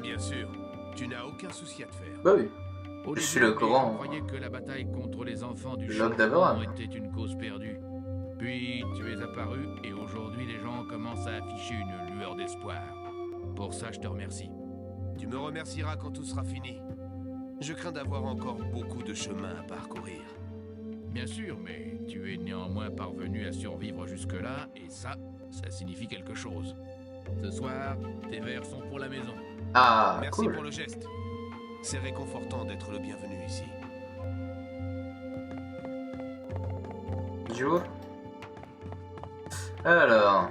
Bien sûr. Tu n'as aucun souci à te faire. Bah oui. Au Je début, suis le grand. On croyait que la bataille contre les enfants du Locke charbon d'Abraham. était une cause perdue. Puis tu es apparu et aujourd'hui les gens commencent à afficher une lueur d'espoir. Pour ça, je te remercie. Tu me remercieras quand tout sera fini. Je crains d'avoir encore beaucoup de chemin à parcourir. Bien sûr, mais tu es néanmoins parvenu à survivre jusque-là, et ça signifie quelque chose. Ce soir, tes verres sont pour la maison. Ah, Merci cool. pour le geste. C'est réconfortant d'être le bienvenu ici. Joe. Alors...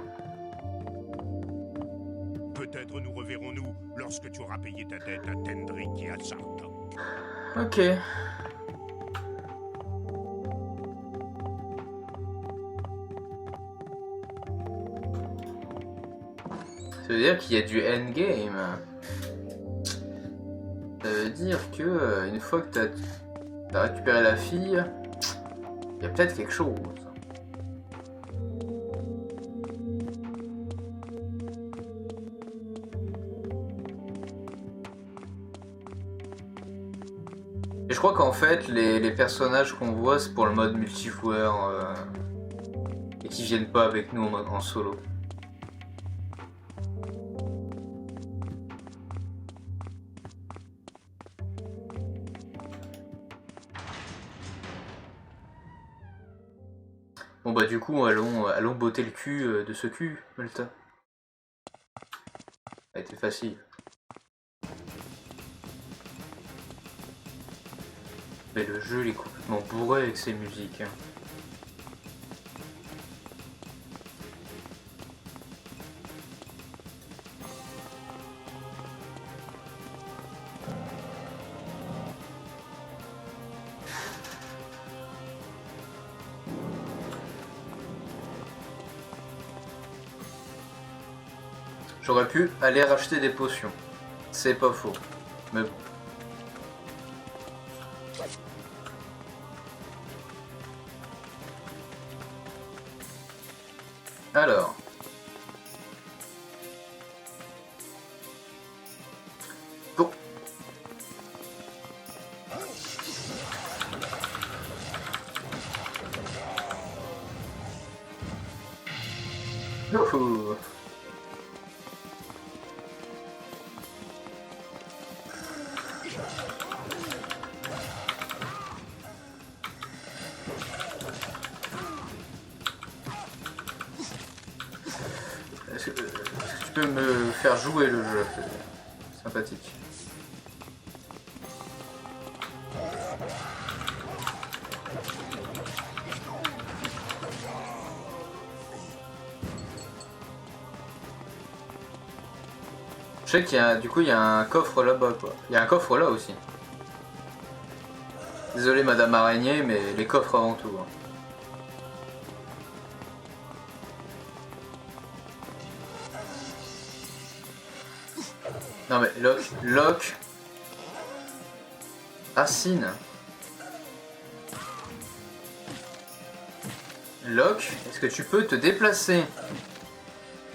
Peut-être nous reverrons-nous lorsque tu auras payé ta dette à Tendrick et à Sardok. Ok. Ça veut dire qu'il y a du endgame. Ça veut dire que une fois que t'as récupéré la fille, il y a peut-être quelque chose. Et je crois qu'en fait, les personnages qu'on voit, c'est pour le mode multijoueur et qui viennent pas avec nous en solo. Bon bah du coup, allons botter le cul de ce cul, Malta. Ça a été facile. Mais le jeu il est complètement bourré avec ses musiques. Hein. J'aurais pu aller racheter des potions. C'est pas faux. Mais bon. Alors. Bon. Youhou. Est-ce que tu peux me faire jouer le jeu? C'est sympathique. Je sais qu'il y a, du coup, il y a un coffre là-bas, quoi. Il y a un coffre là aussi. Désolé, Madame Araignée, mais les coffres avant tout. Hein. Non mais Locke. Racine. Locke, est-ce que tu peux te déplacer?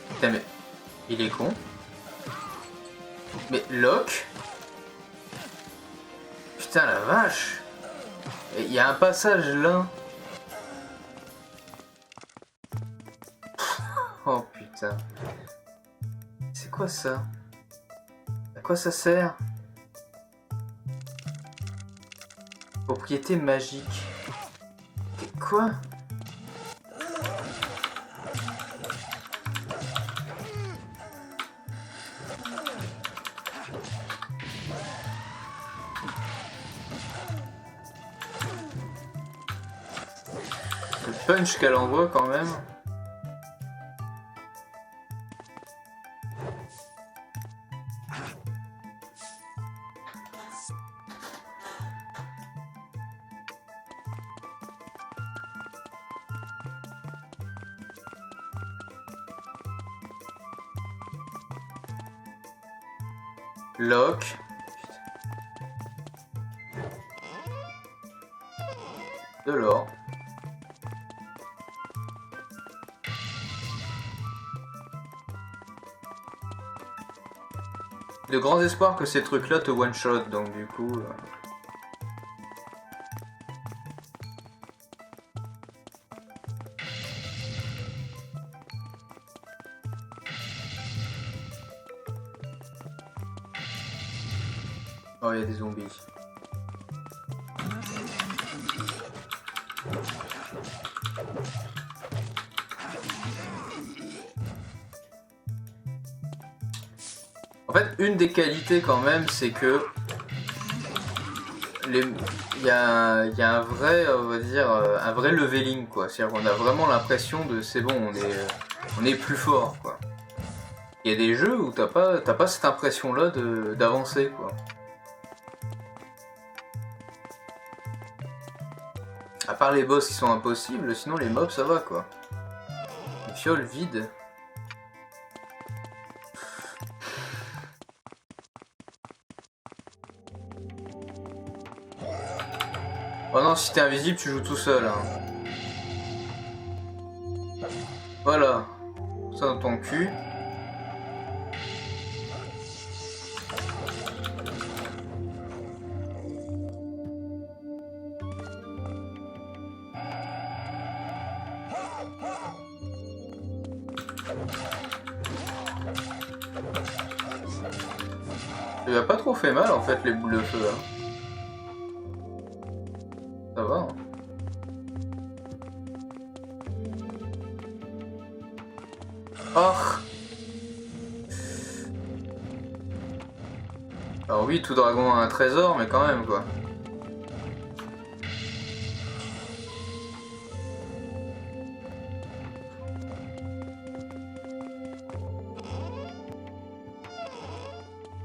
Putain mais... Il est con. Mais Locke. Putain la vache. Il y a un passage là. Oh putain. C'est quoi ça? À quoi ça sert? Propriété magique. Quoi? Le punch qu'elle envoie quand même. Locke. De l'or. De grands espoirs que ces trucs-là te one-shot, donc du coup... Oh, il y a des zombies. En fait, une des qualités quand même, c'est que il y a un vrai, on va dire, un vrai leveling, quoi. C'est-à-dire qu'on a vraiment l'impression de c'est bon, on est plus fort, quoi. Il y a des jeux où t'as pas cette impression-là d'avancer, quoi. À part les boss qui sont impossibles, sinon les mobs ça va, quoi. Une fiole vide. Oh non, si t'es invisible, tu joues tout seul. Hein. Voilà. Ça dans ton cul. Il a pas trop fait mal en fait les boules de feu. Hein. Ça va. Hein. Oh. Alors oui, tout dragon a un trésor, mais quand même quoi.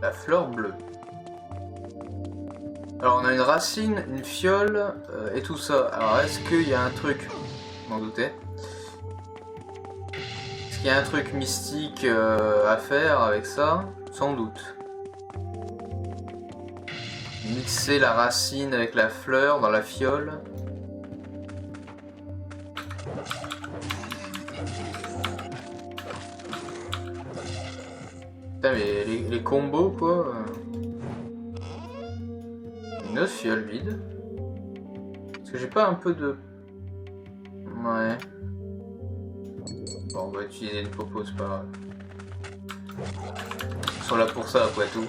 La fleur bleue. Alors on a une racine, une fiole et tout ça. Alors est-ce qu'il y a un truc, je m'en doutais. Est-ce qu'il y a un truc mystique à faire avec ça? Sans doute. Mixer la racine avec la fleur dans la fiole. Putain mais les combos quoi. Une autre fiole vide. Est-ce que j'ai pas un peu de... Ouais. Bon on va utiliser une popo, c'est pas grave. Ils sont là pour ça après tout.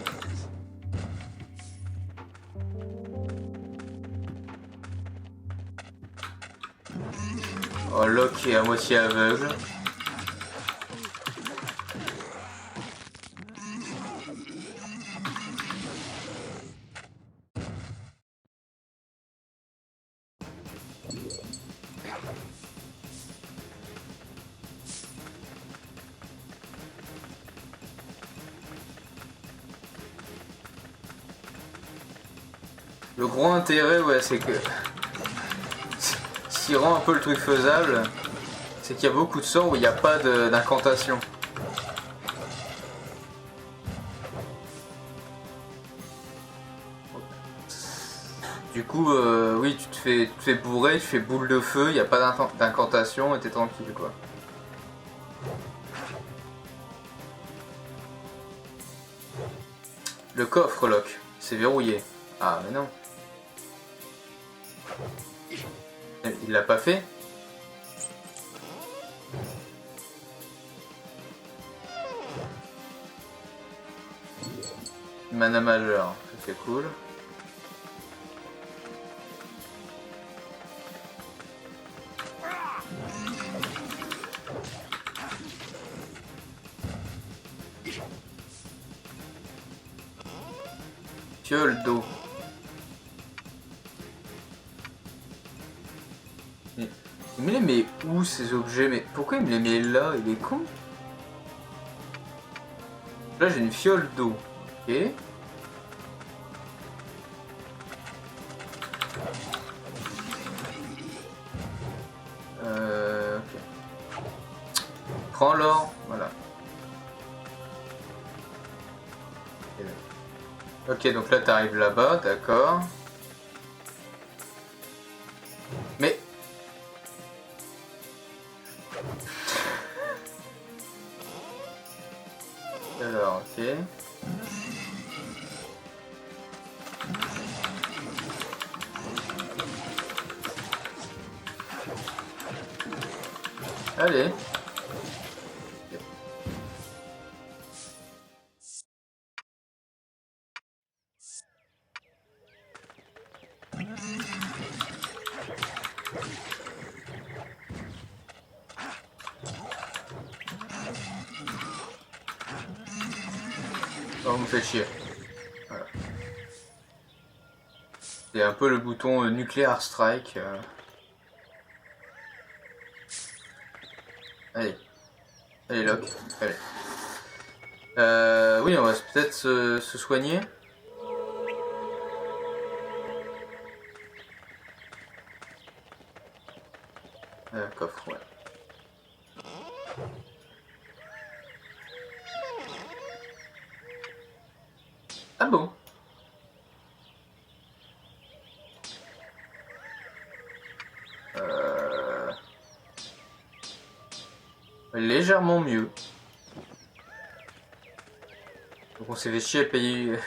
Oh Locke est à moitié aveugle. Le gros intérêt, ouais, c'est que... Ce qui rend un peu le truc faisable, c'est qu'il y a beaucoup de sorts où il n'y a pas d'incantation. Du coup, oui, tu te fais bourrer, tu fais boule de feu, il n'y a pas d'incantation et t'es tranquille, quoi. Le coffre, Locke, c'est verrouillé. Ah, mais non. Il l'a pas fait? Mana majeur, c'est cool. Fiole d'eau. Il me les met où ces objets? Mais pourquoi il me les met là? Il est con. Là j'ai une fiole d'eau. Ok. Ok. Prends l'or. Voilà. Ok, donc là t'arrives là-bas, d'accord. Mais... Alors, ok. Allez. Oh, on me fait chier. Voilà. C'est un peu le bouton nucléaire strike. Allez. Allez, Locke. Allez. Oui, on va peut-être se soigner. Coffre, ouais. Ah bon? Légèrement mieux. Donc on s'est fait chier à payer...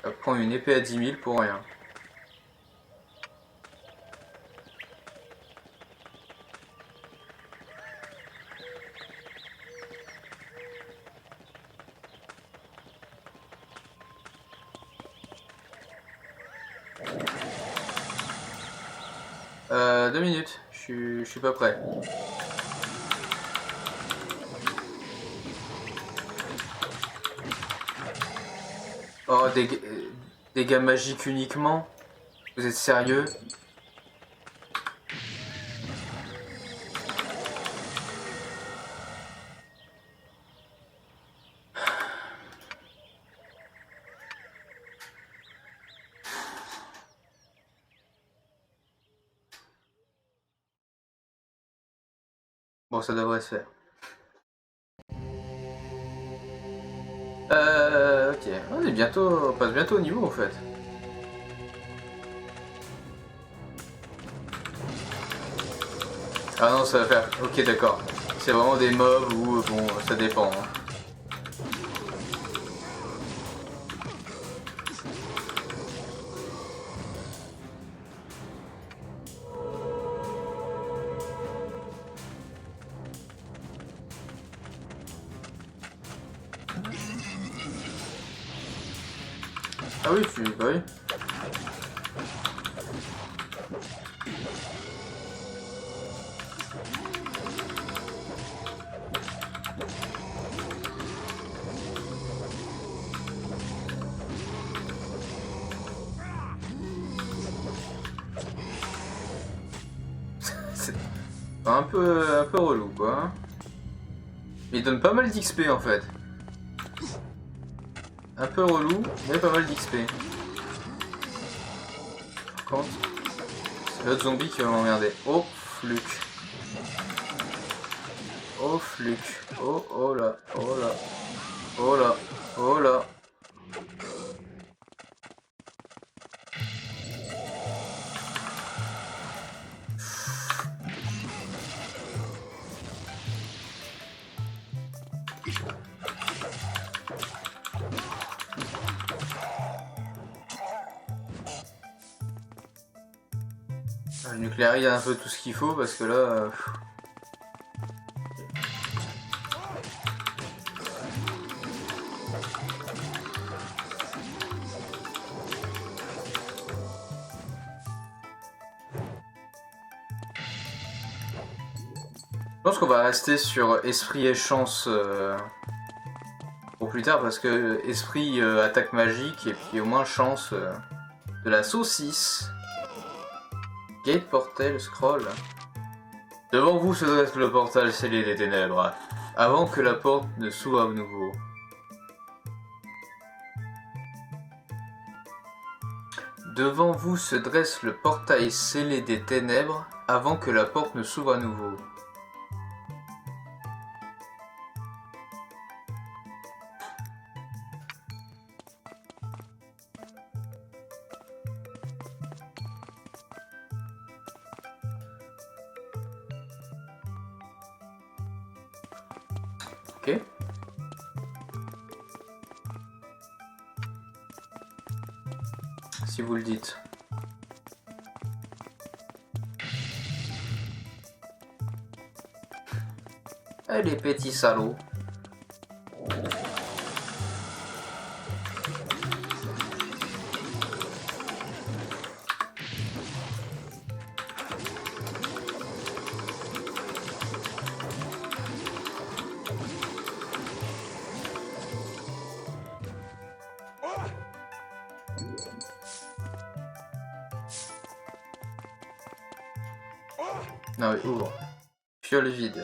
à prendre une épée à 10 000 pour rien. Deux minutes, je suis pas prêt. Oh, dégâts magiques uniquement? Vous êtes sérieux? Bon, ça devrait se faire. Ok. On est bientôt... On passe bientôt au niveau, en fait. Ah non, ça va faire... Ok, d'accord. C'est vraiment des mobs ou... Bon, ça dépend. Hein. Ah oui, bah oui. C'est un peu relou, quoi. Mais il donne pas mal d'XP, en fait. Un peu relou, mais pas mal d'XP. Par contre, c'est l'autre zombie qui va m'emmerder. Oh, fluke. Oh, fluke. Oh, oh là, oh là. Oh là, oh là. Je nucléarise un peu tout ce qu'il faut parce que là... Je pense qu'on va rester sur esprit et chance pour plus tard parce que esprit attaque magique et puis au moins chance de la saucisse. Gate, portail, scroll. Devant vous se dresse le portal scellé des ténèbres, avant que la porte ne s'ouvre à nouveau. Devant vous se dresse le portail scellé des ténèbres, avant que la porte ne s'ouvre à nouveau. Ok. Si vous le dites. Eh les petits salauds. Non mais ouvre. Fiole vide.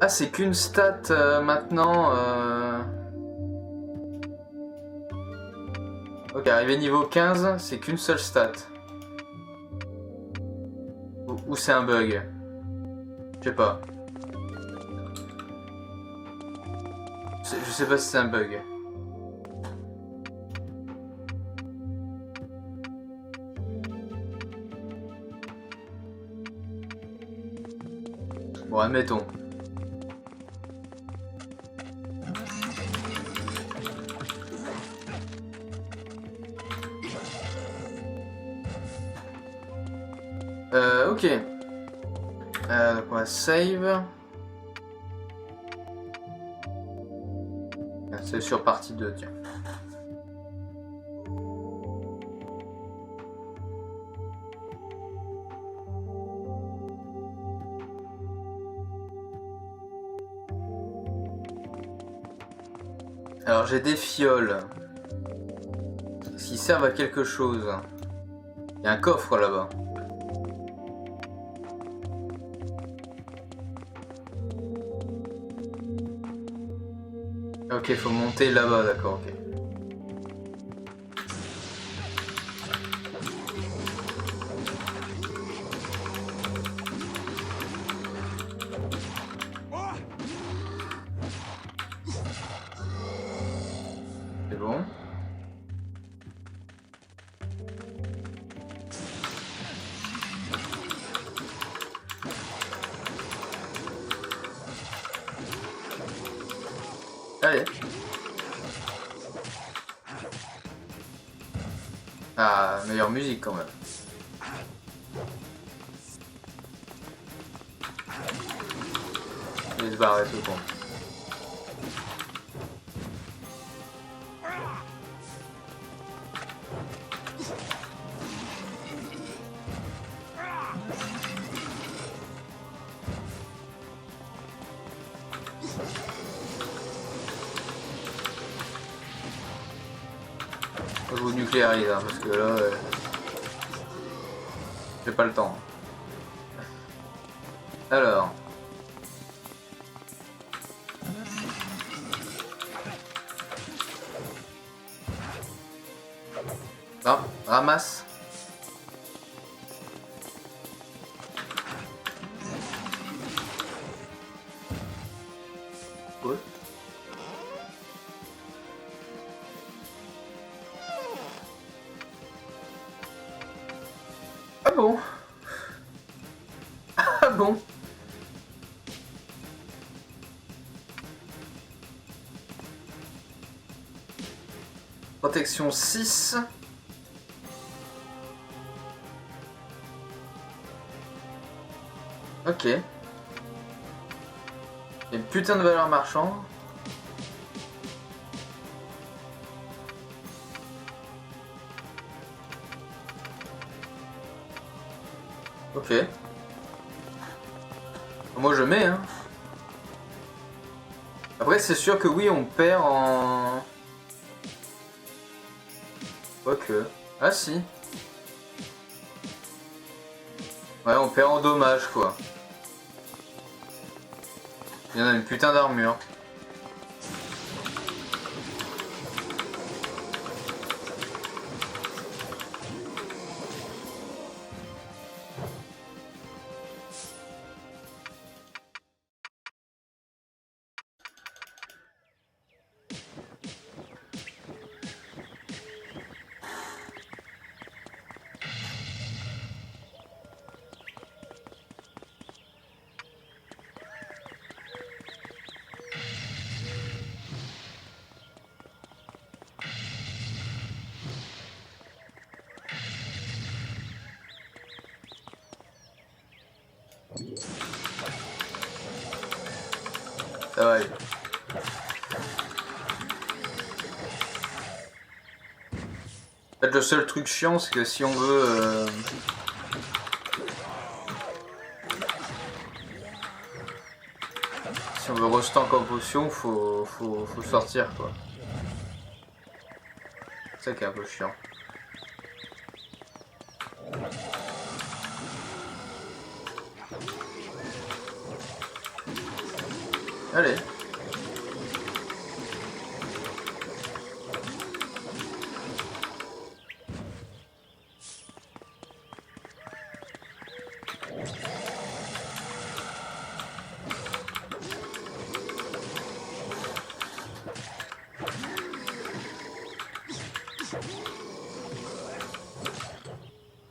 Ah c'est qu'une stat maintenant. Ok, arrivé niveau 15, c'est qu'une seule stat. Ou c'est un bug. Je sais pas. Je sais pas si c'est un bug. Bon, admettons. Ok. Donc on va save. C'est sur partie 2, tiens. Alors j'ai des fioles. Est-ce qu'ils servent à quelque chose? Il y a un coffre là-bas. Ok, faut monter là-bas, d'accord, ok. C'est bon. Allez. Ah, meilleure musique quand même. Il va se barrer tout con. Je vous nucléarise hein, parce que là j'ai pas le temps. Alors ah, ramasse. Cool. Ah bon? Ah Ah bon? Protection 6. Ok. Il y a une putain de valeur marchande. Ok. Moi je mets hein. Après c'est sûr que oui on perd en... Quoique. Ah si. Ouais on perd en dommage quoi. Il y en a une putain d'armure. Ça va aller. En fait, le seul truc chiant, c'est que si on veut... Si on veut restank en potion, faut sortir, quoi. C'est ça qui est un peu chiant. Allez.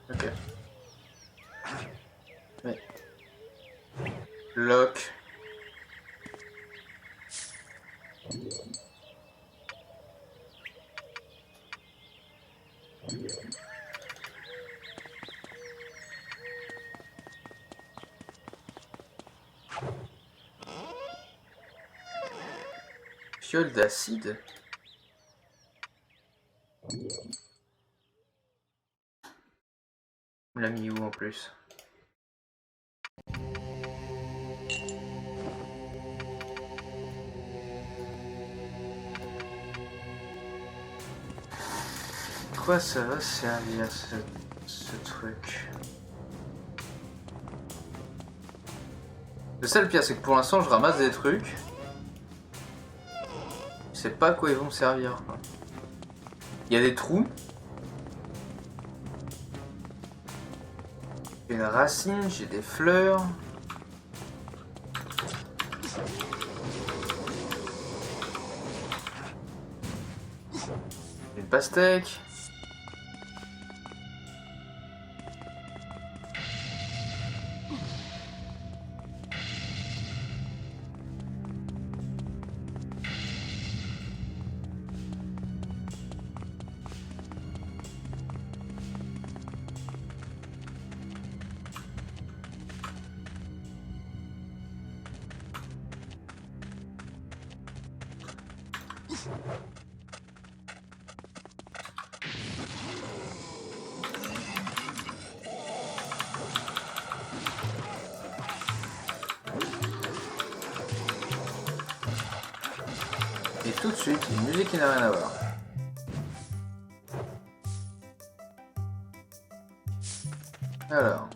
Ok. Mais... Lock. Fiole d'acide. On l'a mis où en plus? Quoi ça va servir ce truc? Le seul pire c'est que pour l'instant je ramasse des trucs. Je sais pas à quoi ils vont me servir. Il y a des trous. J'ai une racine, j'ai des fleurs. Une pastèque. Et tout de suite, une musique qui n'a rien à voir. Alors.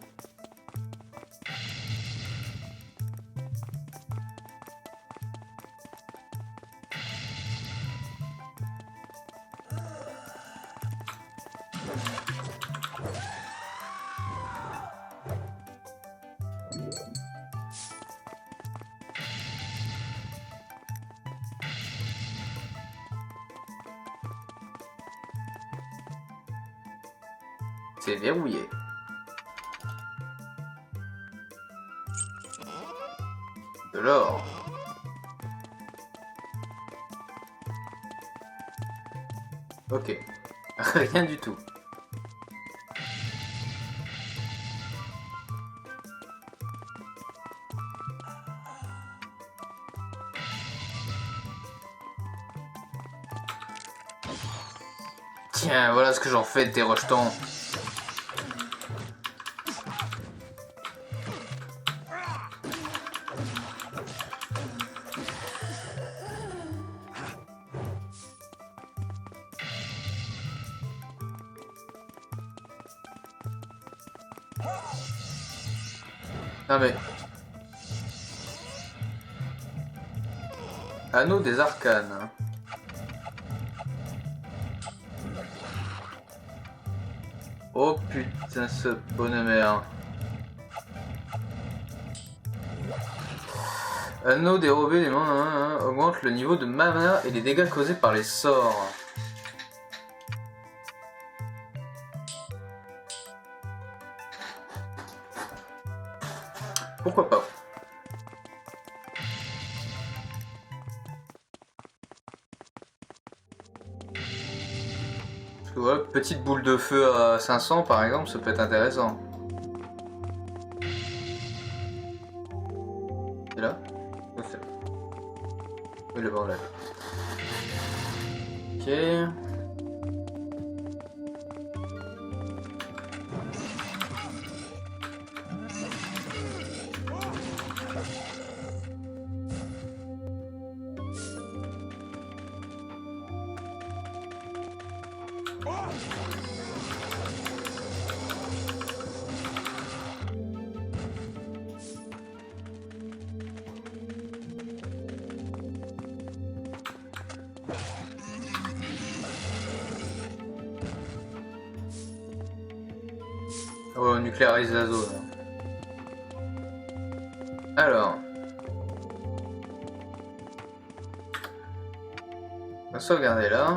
C'est verrouillé. De l'or. Ok. Rien du tout. Tiens, voilà ce que j'en fais de tes rejetons. Non mais... Anneau des arcanes. Oh putain, ce bonhomme. Anneau dérobé des mains augmente le niveau de mana et les dégâts causés par les sorts. Pourquoi pas? Parce que voilà, petite boule de feu à 500 par exemple, ça peut être intéressant. C'est là? Oh, c'est là. Oui, le bordel. Ok. Ouais, on nucléarise la zone. Alors. On va sauvegarder là.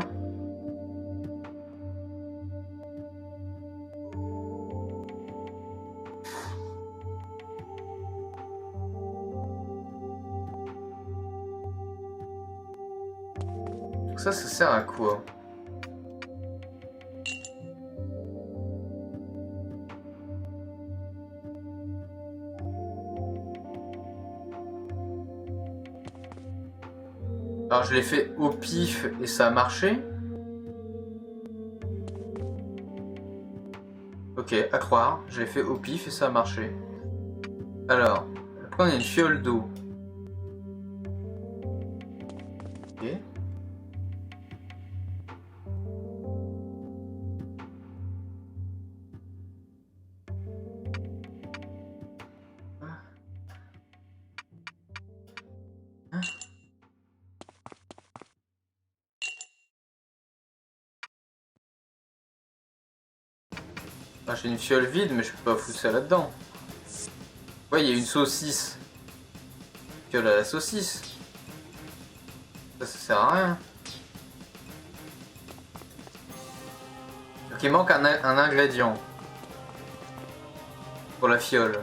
Ça sert à quoi? Alors je l'ai fait au pif et ça a marché. Ok, à croire, je l'ai fait au pif et ça a marché. Alors, après on a une fiole d'eau. Ok. Ah, j'ai une fiole vide, mais je peux pas foutre ça là-dedans. Ouais, il y a une saucisse. Fiole à la saucisse. Ça sert à rien. Donc il manque un ingrédient. Pour la fiole.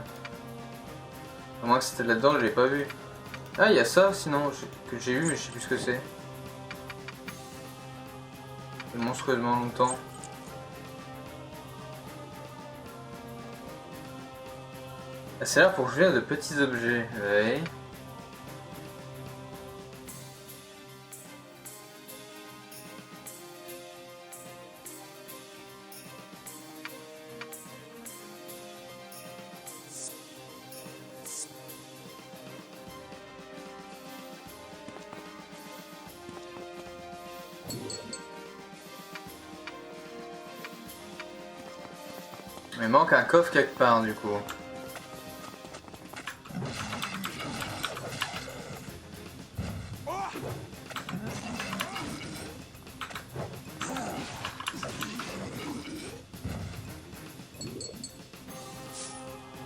À moins que c'était là-dedans, je l'ai pas vu. Ah, il y a ça, sinon, que j'ai eu, mais je sais plus ce que c'est. C'est monstrueusement longtemps. Ah, c'est là pour que je vienne de petits objets. Ouais. Mais il manque un coffre quelque part du coup.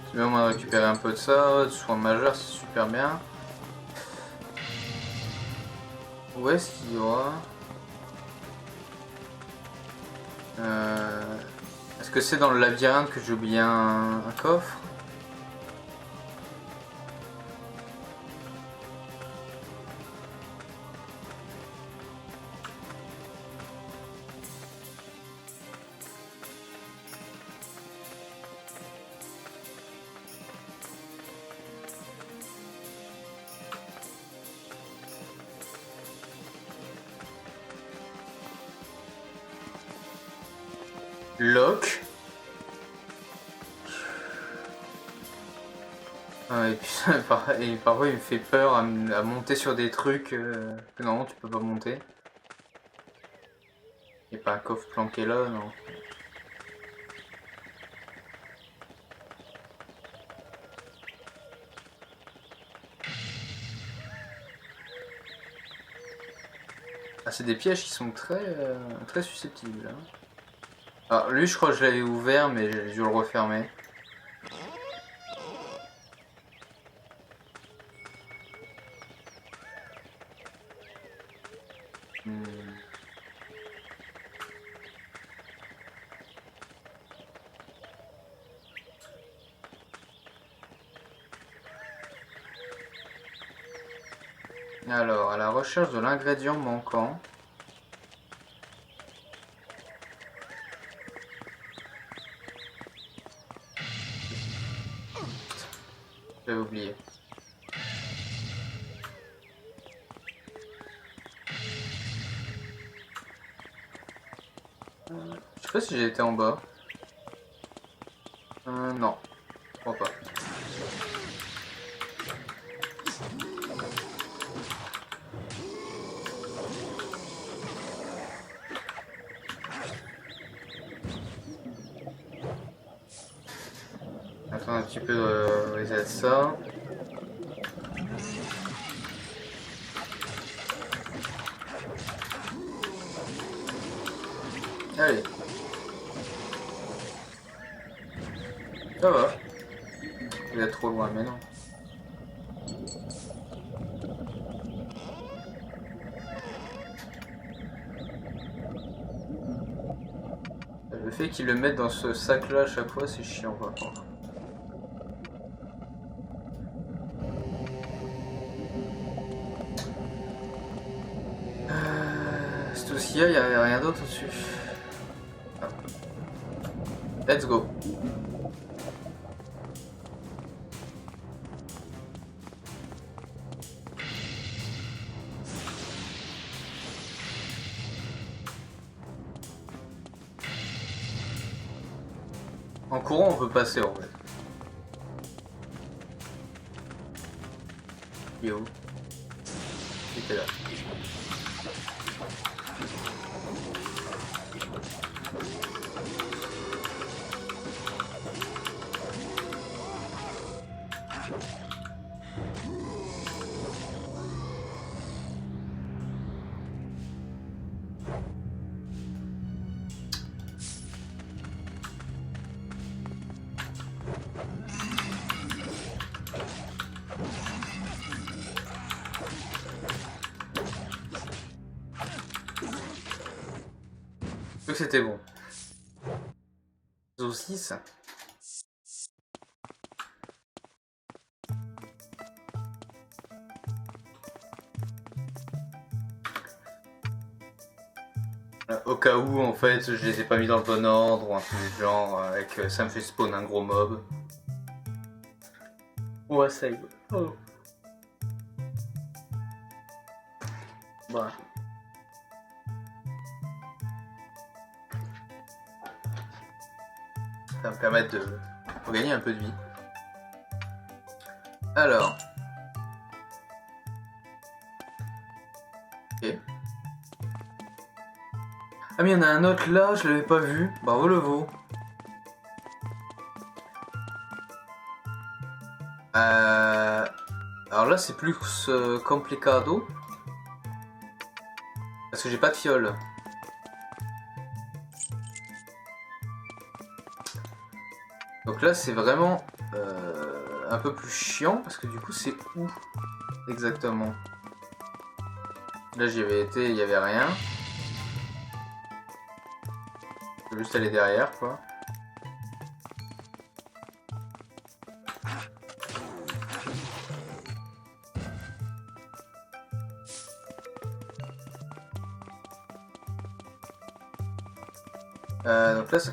C'est bien, on va récupérer un peu de ça, de soins majeurs, c'est super bien. Où est-ce qu'il y aura Est-ce que c'est dans le labyrinthe que j'ai oublié un coffre? Locke. Ah, et puis et parfois il me fait peur à monter sur des trucs que non, tu peux pas monter. Il n'y a pas un coffre planqué là, non. Ah, c'est des pièges qui sont très susceptibles. Hein. Alors lui je crois que je l'avais ouvert mais j'ai dû le refermer. Alors, à la recherche de l'ingrédient manquant. J'avais oublié. Je sais pas si j'ai été en bas. Non. Je crois pas. Attends un petit peu de reset ça. Allez. Ça va. Il est trop loin, mais non. Le fait qu'ils le mettent dans ce sac là à chaque fois, c'est chiant par contre. C'est tout ce qu'il y a, il n'y avait rien d'autre au-dessus. Ah. Let's go. En courant, on peut passer en fait. Il est où? Il était là. Je crois que c'était bon. Zo 6. Au cas où, en fait, je les ai pas mis dans le bon ordre ou un truc du genre, avec ça me fait spawn un gros mob. Ouais, save. Oh. Voilà. Ça va me permettre de gagner un peu de vie. Alors. Ok. Ah mais il y en a un autre là, je l'avais pas vu. Bravo le veau. Alors là c'est plus complicado. Parce que j'ai pas de fiole. Donc là c'est vraiment un peu plus chiant parce que du coup c'est où exactement? Là j'y avais été, il n'y avait rien. Je vais juste aller derrière quoi. Donc là ça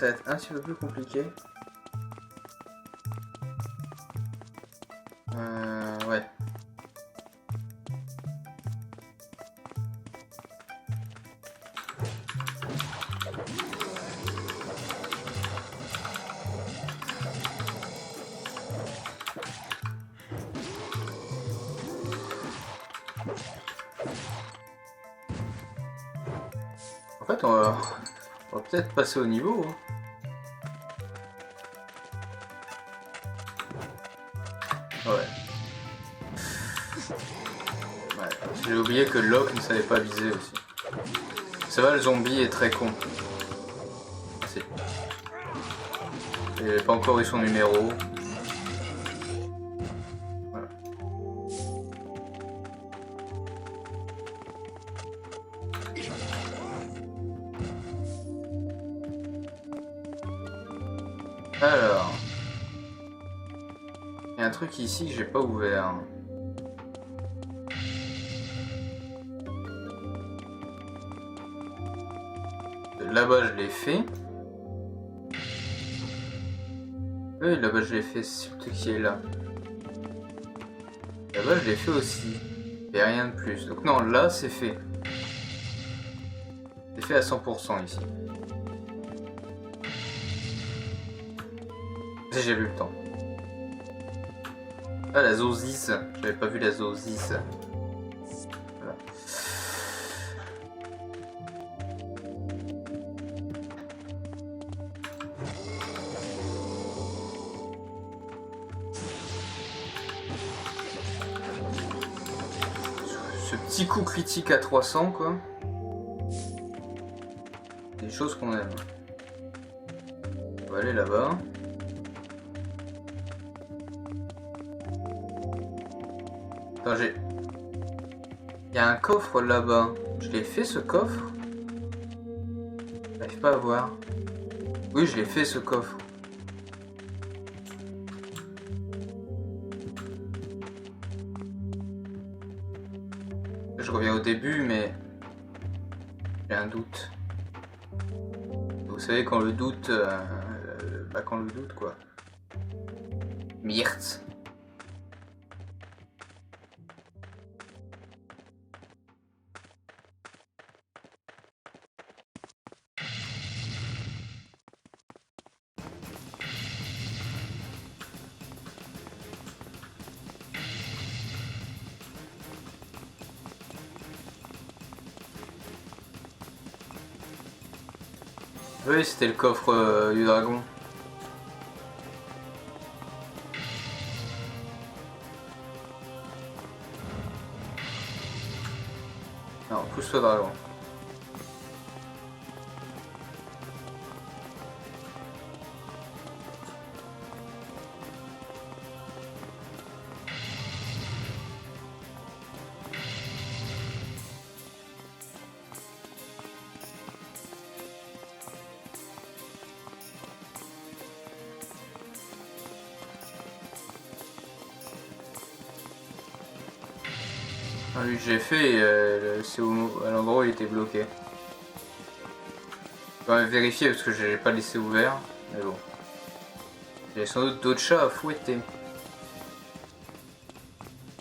va être un petit peu plus compliqué. Ouais. En fait, on va peut-être passer au niveau. Hein. Ouais. J'ai oublié que Locke ne savait pas viser aussi. Ça va, le zombie est très con. Si. Il n'avait pas encore eu son numéro. Voilà. Alors. Il y a un truc ici que j'ai pas ouvert. Là-bas je l'ai fait. Oui, là-bas je l'ai fait, c'est ce qui est là. Là-bas je l'ai fait aussi. Et rien de plus. Donc non, là c'est fait. C'est fait à 100% ici. Si j'ai vu le temps. Ah, la Zosis. J'avais pas vu la Zosis. Voilà. Ce petit coup critique à 300, quoi. Des choses qu'on aime. On va aller là-bas. Attends, j'ai... Il y a un coffre là-bas. Je l'ai fait ce coffre? J'arrive pas à voir. Oui, je l'ai fait ce coffre. Je reviens au début, mais j'ai un doute. Vous savez, quand le doute... quand le doute, quoi. Myrthe. Oui, c'était le coffre du dragon. Non, pousse le dragon. Lui que j'ai fait, c'est à l'endroit où il était bloqué. Je vais quand même vérifier parce que je l'ai pas laissé ouvert, mais bon. Il y a sans doute d'autres chats à fouetter.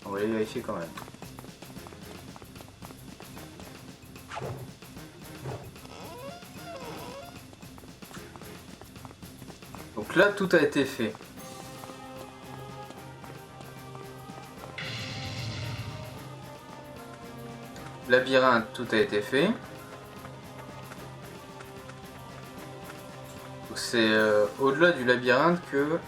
On va les vérifier quand même. Donc là, tout a été fait. Labyrinthe, tout a été fait. C'est au-delà du labyrinthe que...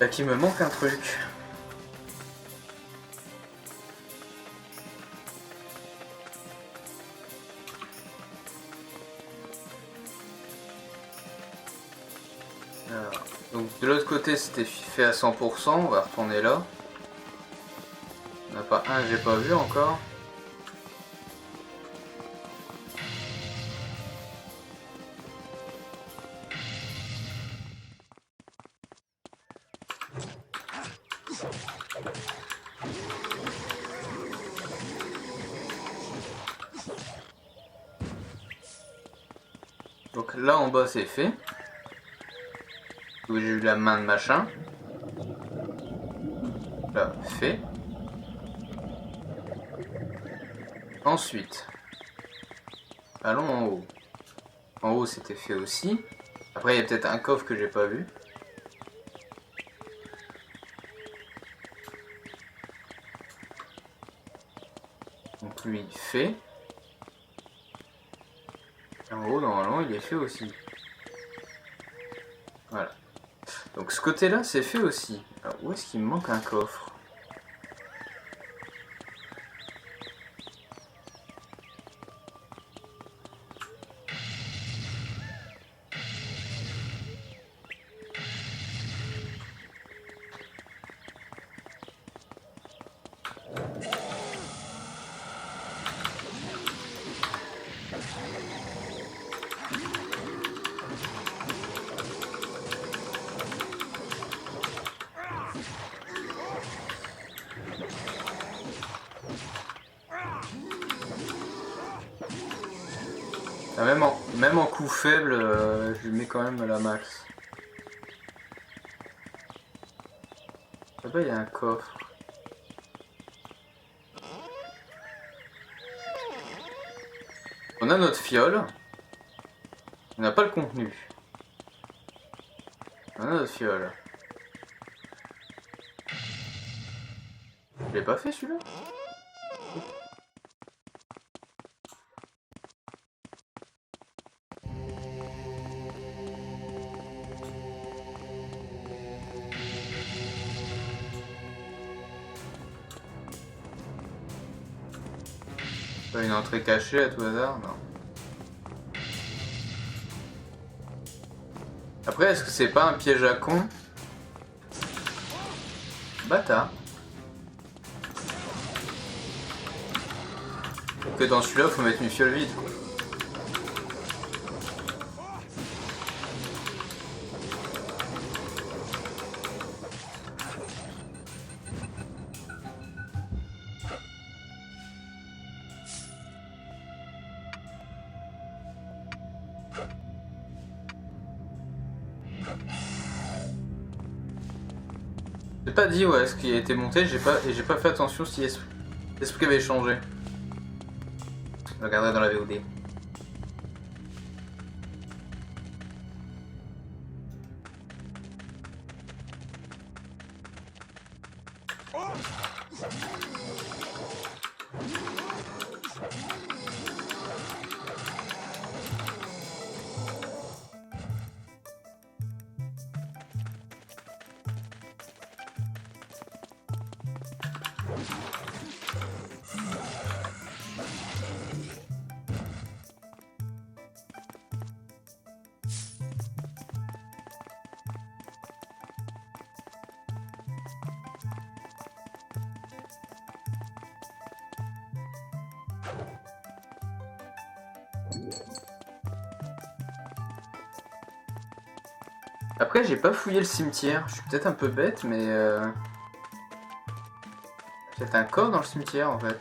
Là, qu'il me manque un truc. Alors, donc de l'autre côté c'était fait à 100%, on va retourner là. Il n'y en a pas un que j'ai pas vu encore. Donc là en bas c'est fait. J'ai eu la main de machin. Là, fait. Ensuite, allons en haut. En haut c'était fait aussi. Après il y a peut-être un coffre que j'ai pas vu. lui, fait. Et en haut, normalement, il est fait aussi. Voilà. Donc ce côté-là, c'est fait aussi. Alors, où est-ce qu'il me manque un coffre? Ah, même en coup faible, je lui mets quand même la max. Là-bas, il y a un coffre. On a notre fiole. On n'a pas le contenu. On a notre fiole. Je l'ai pas fait celui-là? Pas une entrée cachée à tout hasard? Non. Après, est-ce que c'est pas un piège à con? Bâtard. Que dans celui-là, faut mettre une fiole vide, quoi. J'ai pas dit ouais ce qui a été monté, j'ai pas fait attention si l'esprit avait changé. Je regarderai dans la VOD. Après, j'ai pas fouillé le cimetière. Je suis peut-être un peu bête, mais peut-être un corps dans le cimetière en fait.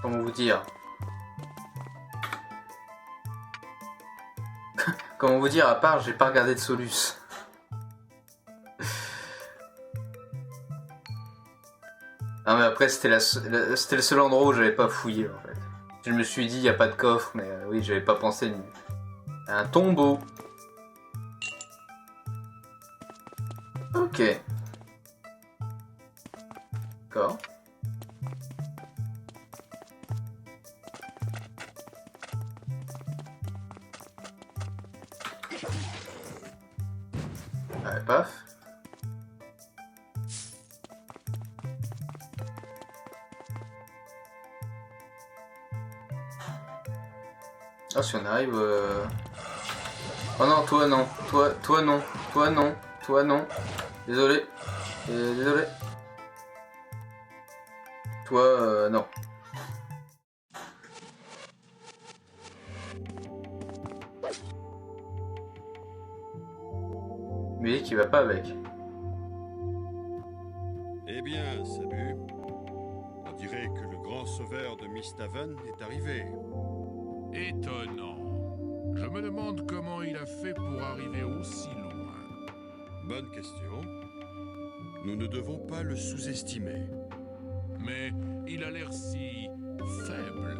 Comment vous dire? Comment vous dire, à part j'ai pas regardé de Solus. Non mais après c'était c'était le seul endroit où j'avais pas fouillé en fait. Je me suis dit il y a pas de coffre mais oui j'avais pas pensé un tombeau. Ok. D'accord. Ouais, paf. Ah si on arrive... Oh non, toi non, toi non, toi non, toi non. Désolé. Désolé. Toi non. Mais qui va pas avec. Eh bien, salut. On dirait que le grand sauveur de Misthaven est arrivé. Étonnant. Je me demande comment il a fait pour arriver aussi loin. Bonne question. Nous ne devons pas le sous-estimer. Mais il a l'air si faible.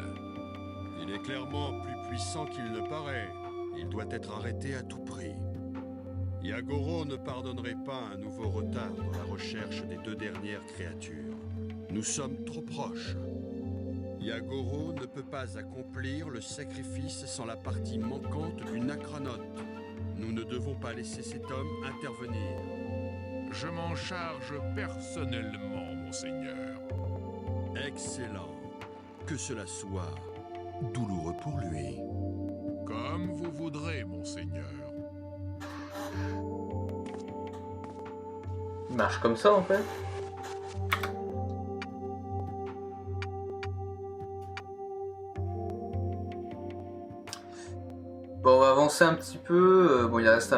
Il est clairement plus puissant qu'il ne paraît. Il doit être arrêté à tout prix. Yagoro ne pardonnerait pas un nouveau retard dans la recherche des 2 dernières créatures. Nous sommes trop proches. Yagoro ne peut pas accomplir le sacrifice sans la partie manquante du Necronote. Nous ne devons pas laisser cet homme intervenir. Je m'en charge personnellement, monseigneur. Excellent. Que cela soit douloureux pour lui. Comme vous voudrez, monseigneur. Il marche comme ça en fait. Bon, on va avancer un petit peu. Bon, il reste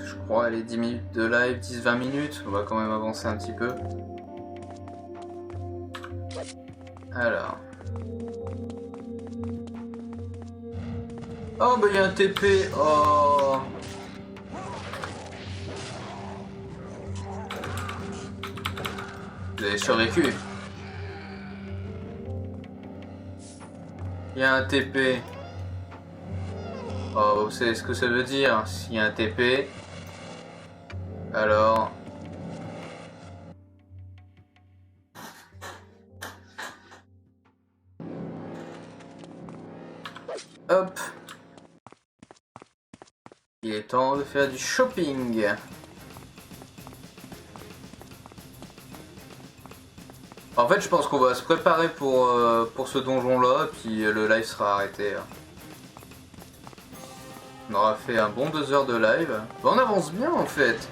je crois, les 10 minutes de live, 10-20 minutes. On va quand même avancer un petit peu. Alors. Oh, bah il y a un TP. Oh. Vous avez survécu. Il y a un TP. Oh, vous savez ce que ça veut dire. S'il y a un TP, alors... Hop. Il est temps de faire du shopping. En fait, je pense qu'on va se préparer pour ce donjon-là, puis le live sera arrêté. On aura fait un bon 2 heures de live. Bon, on avance bien en fait.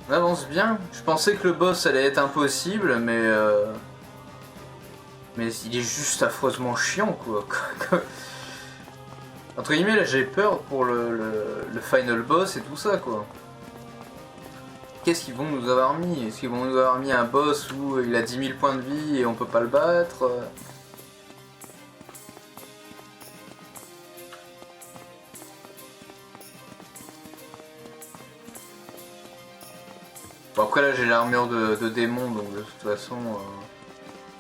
On avance bien. Je pensais que le boss allait être impossible, mais il est juste affreusement chiant quoi. Entre guillemets, là j'ai peur pour le final boss et tout ça quoi. Qu'est-ce qu'ils vont nous avoir mis? Est-ce qu'ils vont nous avoir mis un boss où il a 10 000 points de vie et on peut pas le battre? Bon après là j'ai l'armure de démon donc de toute façon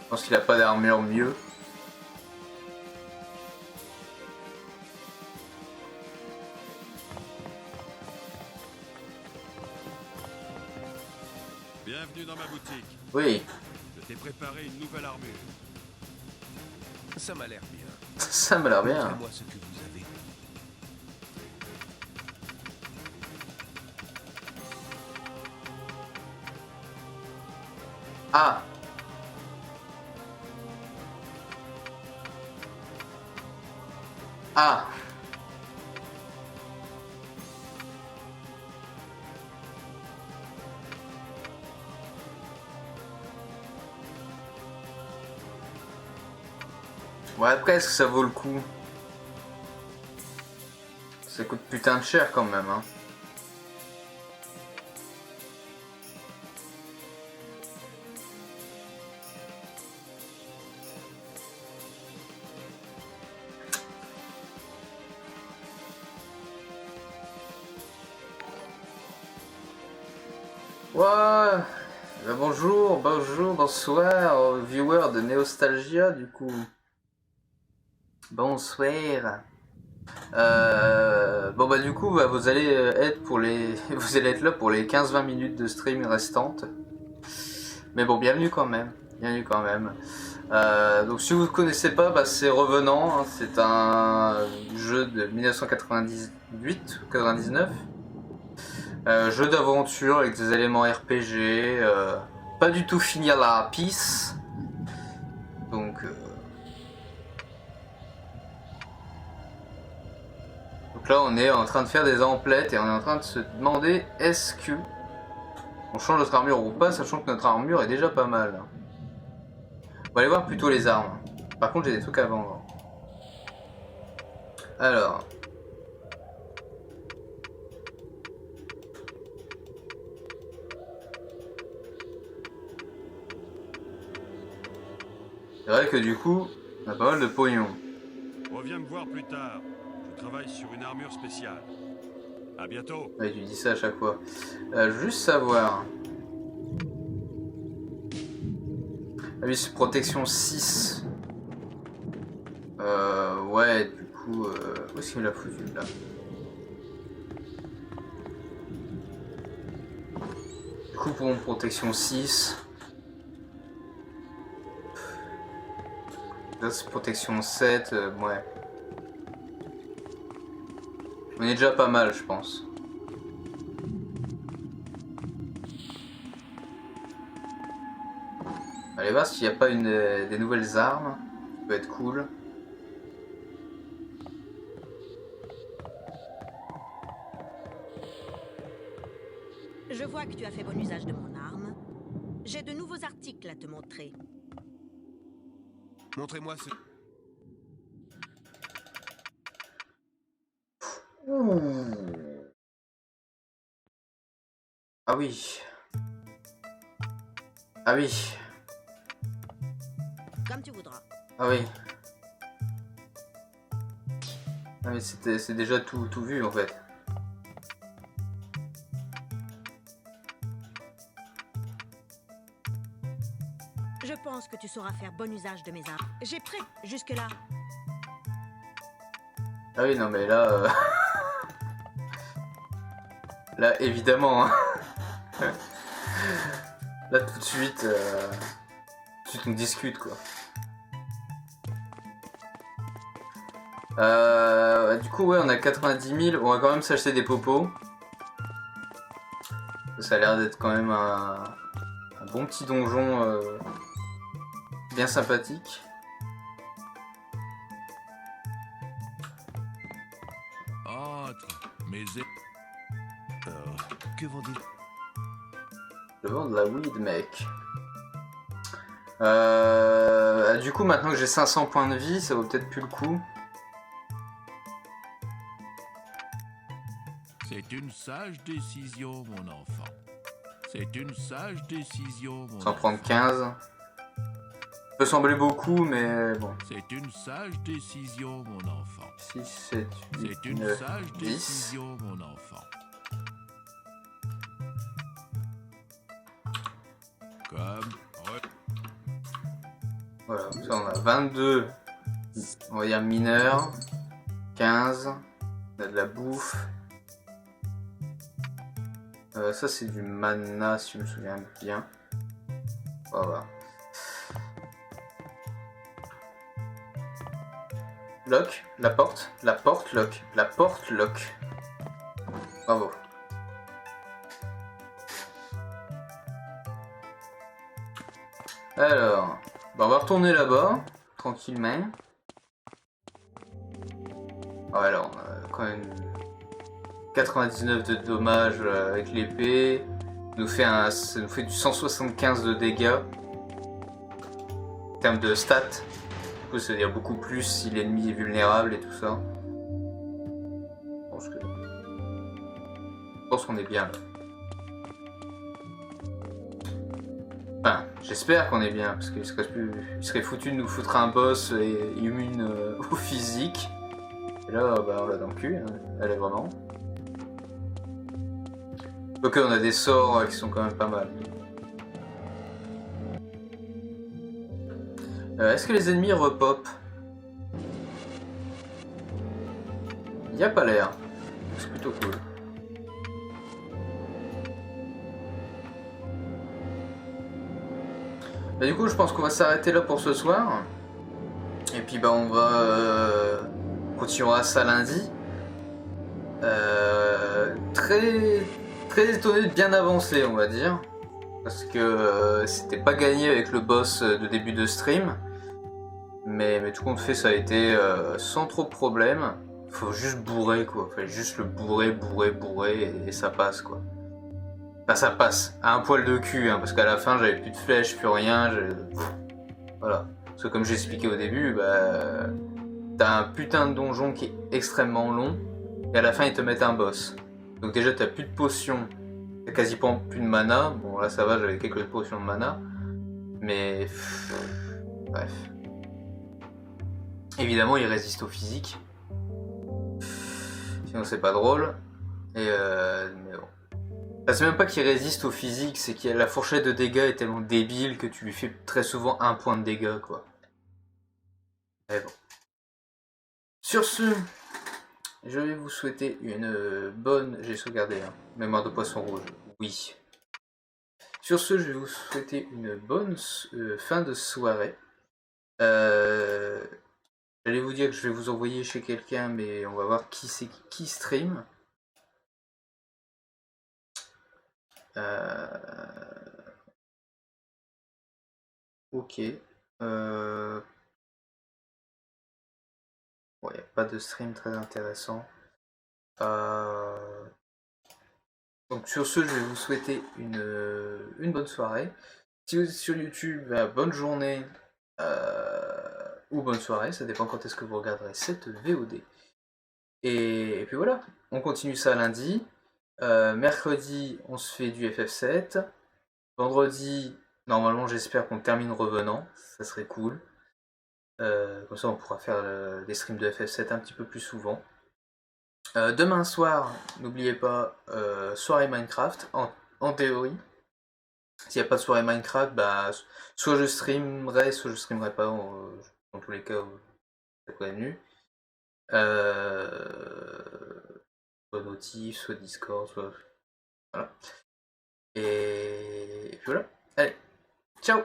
je pense qu'il a pas d'armure mieux. Bienvenue dans ma boutique. Oui. Je t'ai préparé une nouvelle armure. Ça m'a l'air bien. Ça m'a l'air bien. Montrez-moi ce que vous avez. Ah. Ah. Ouais, après, est-ce que ça vaut le coup? Ça coûte putain de cher quand même, hein. Ouais. Bonjour, bonsoir, viewers de Neostalgia du coup. Bonsoir. Bon bah du coup vous allez être vous allez être là pour les 15-20 minutes de stream restantes. Mais bon, bienvenue quand même. Donc si vous ne connaissez pas, bah, c'est Revenant, hein. C'est un jeu de 1998 ou 99. Jeu d'aventure avec des éléments RPG, pas du tout fini à la pisse. Donc là on est en train de faire des emplettes et on est en train de se demander est-ce que on change notre armure ou pas, sachant que notre armure est déjà pas mal. On va aller voir plutôt les armes. Par contre j'ai des trucs à vendre. Alors. C'est vrai que du coup, on a pas mal de pognon. Reviens me voir plus tard. Je travaille sur une armure spéciale. À bientôt. Ouais, tu dis ça à chaque fois. Juste savoir. Ah oui, c'est protection 6. Ouais, du coup... où est-ce qu'il l'a foutu là? Du coup, pour une protection 6... Là, c'est protection 7, ouais. On est déjà pas mal, je pense. Allez voir s'il n'y a pas des nouvelles armes. Ça peut être cool. Je vois que tu as fait bon usage de mon arme. J'ai de nouveaux articles à te montrer. Montrez-moi ce... Ah oui. Ah oui. Comme tu voudras. Ah oui. Ah mais c'est déjà tout vu en fait. Je pense que tu sauras faire bon usage de mes armes. J'ai prêt jusque-là. Ah oui non mais là... Là évidemment hein. Là tout de suite on discute quoi. Du coup ouais on a 90 000, on va quand même s'acheter des popos. Ça a l'air d'être quand même un bon petit donjon bien sympathique. Entre, mais... que vendez-vous? Je vends de la weed mec. Du coup maintenant que j'ai 500 points de vie, ça vaut peut-être plus le coup. C'est une sage décision, mon enfant. C'est une sage décision, mon Sans enfant. prendre 15. Ça peut sembler beaucoup, mais bon. C'est une sage décision, mon enfant. 6, 7, 8, C'est une 9, sage 10. décision, mon enfant. Comme... Voilà, ça on a 22. On va dire mineurs. 15. On a de la bouffe. Ça c'est du mana si je me souviens bien. Voilà. Lock, la porte, lock, la porte, lock. Bravo. Alors, bah on va retourner là-bas, tranquillement. Ah ouais, alors, on a quand même 99 de dommages avec l'épée. Ça nous fait du 175 de dégâts. En termes de stats. Du coup, ça veut dire beaucoup plus si l'ennemi est vulnérable et tout ça. Je pense qu'on est bien là. Enfin, j'espère qu'on est bien, parce qu'il serait foutu de nous foutre un boss et immune au physique. Et là, bah, on l'a dans le cul, hein. Elle est vraiment. Ok, on a des sorts qui sont quand même pas mal. Est-ce que les ennemis repop? Il n'y a pas l'air. C'est plutôt cool. Bah, du coup, je pense qu'on va s'arrêter là pour ce soir. Et puis, bah, on va continuera ça lundi. Très étonné de bien avancer, on va dire. Parce que c'était pas gagné avec le boss de début de stream. Mais tout compte fait, ça a été sans trop de problème. Faut juste bourrer quoi. Fallait juste le bourrer et ça passe quoi. Enfin, ça passe. À un poil de cul, hein, parce qu'à la fin, j'avais plus de flèches, plus rien. Voilà. Parce que comme j'ai expliqué au début, bah, t'as un putain de donjon qui est extrêmement long. Et à la fin, ils te mettent un boss. Donc déjà, t'as plus de potions. T'as quasiment plus de mana. Bon, là, ça va, j'avais quelques potions de mana. Mais... bref. Évidemment, il résiste au physique. Sinon c'est pas drôle. Et mais bon. Enfin, c'est même pas qu'il résiste au physique, c'est que la fourchette de dégâts est tellement débile que tu lui fais très souvent 1 point de dégâts, quoi. Mais bon. Sur ce, je vais vous souhaiter une bonne... J'ai sauvegardé, hein. Mémoire de poisson rouge. Oui. Sur ce, je vais vous souhaiter une bonne fin de soirée. J'allais vous dire que je vais vous envoyer chez quelqu'un, mais on va voir qui c'est qui stream. Ok. Bon, y a pas de stream très intéressant. Donc sur ce, je vais vous souhaiter une bonne soirée. Si vous êtes sur YouTube, bonne journée ou bonne soirée, ça dépend quand est-ce que vous regarderez cette VOD. Et puis voilà, on continue ça lundi. Mercredi, on se fait du FF7. Vendredi, normalement, j'espère qu'on termine Revenant, ça serait cool. Comme ça, on pourra faire des streams de FF7 un petit peu plus souvent. Demain soir, n'oubliez pas, soirée Minecraft, en théorie. S'il n'y a pas de soirée Minecraft, bah, soit je streamerai, soit je streamerai pas, dans tous les cas, c'est prévenu. Soit Notif, soit Discord, soit... Voilà. Et puis voilà. Allez, ciao!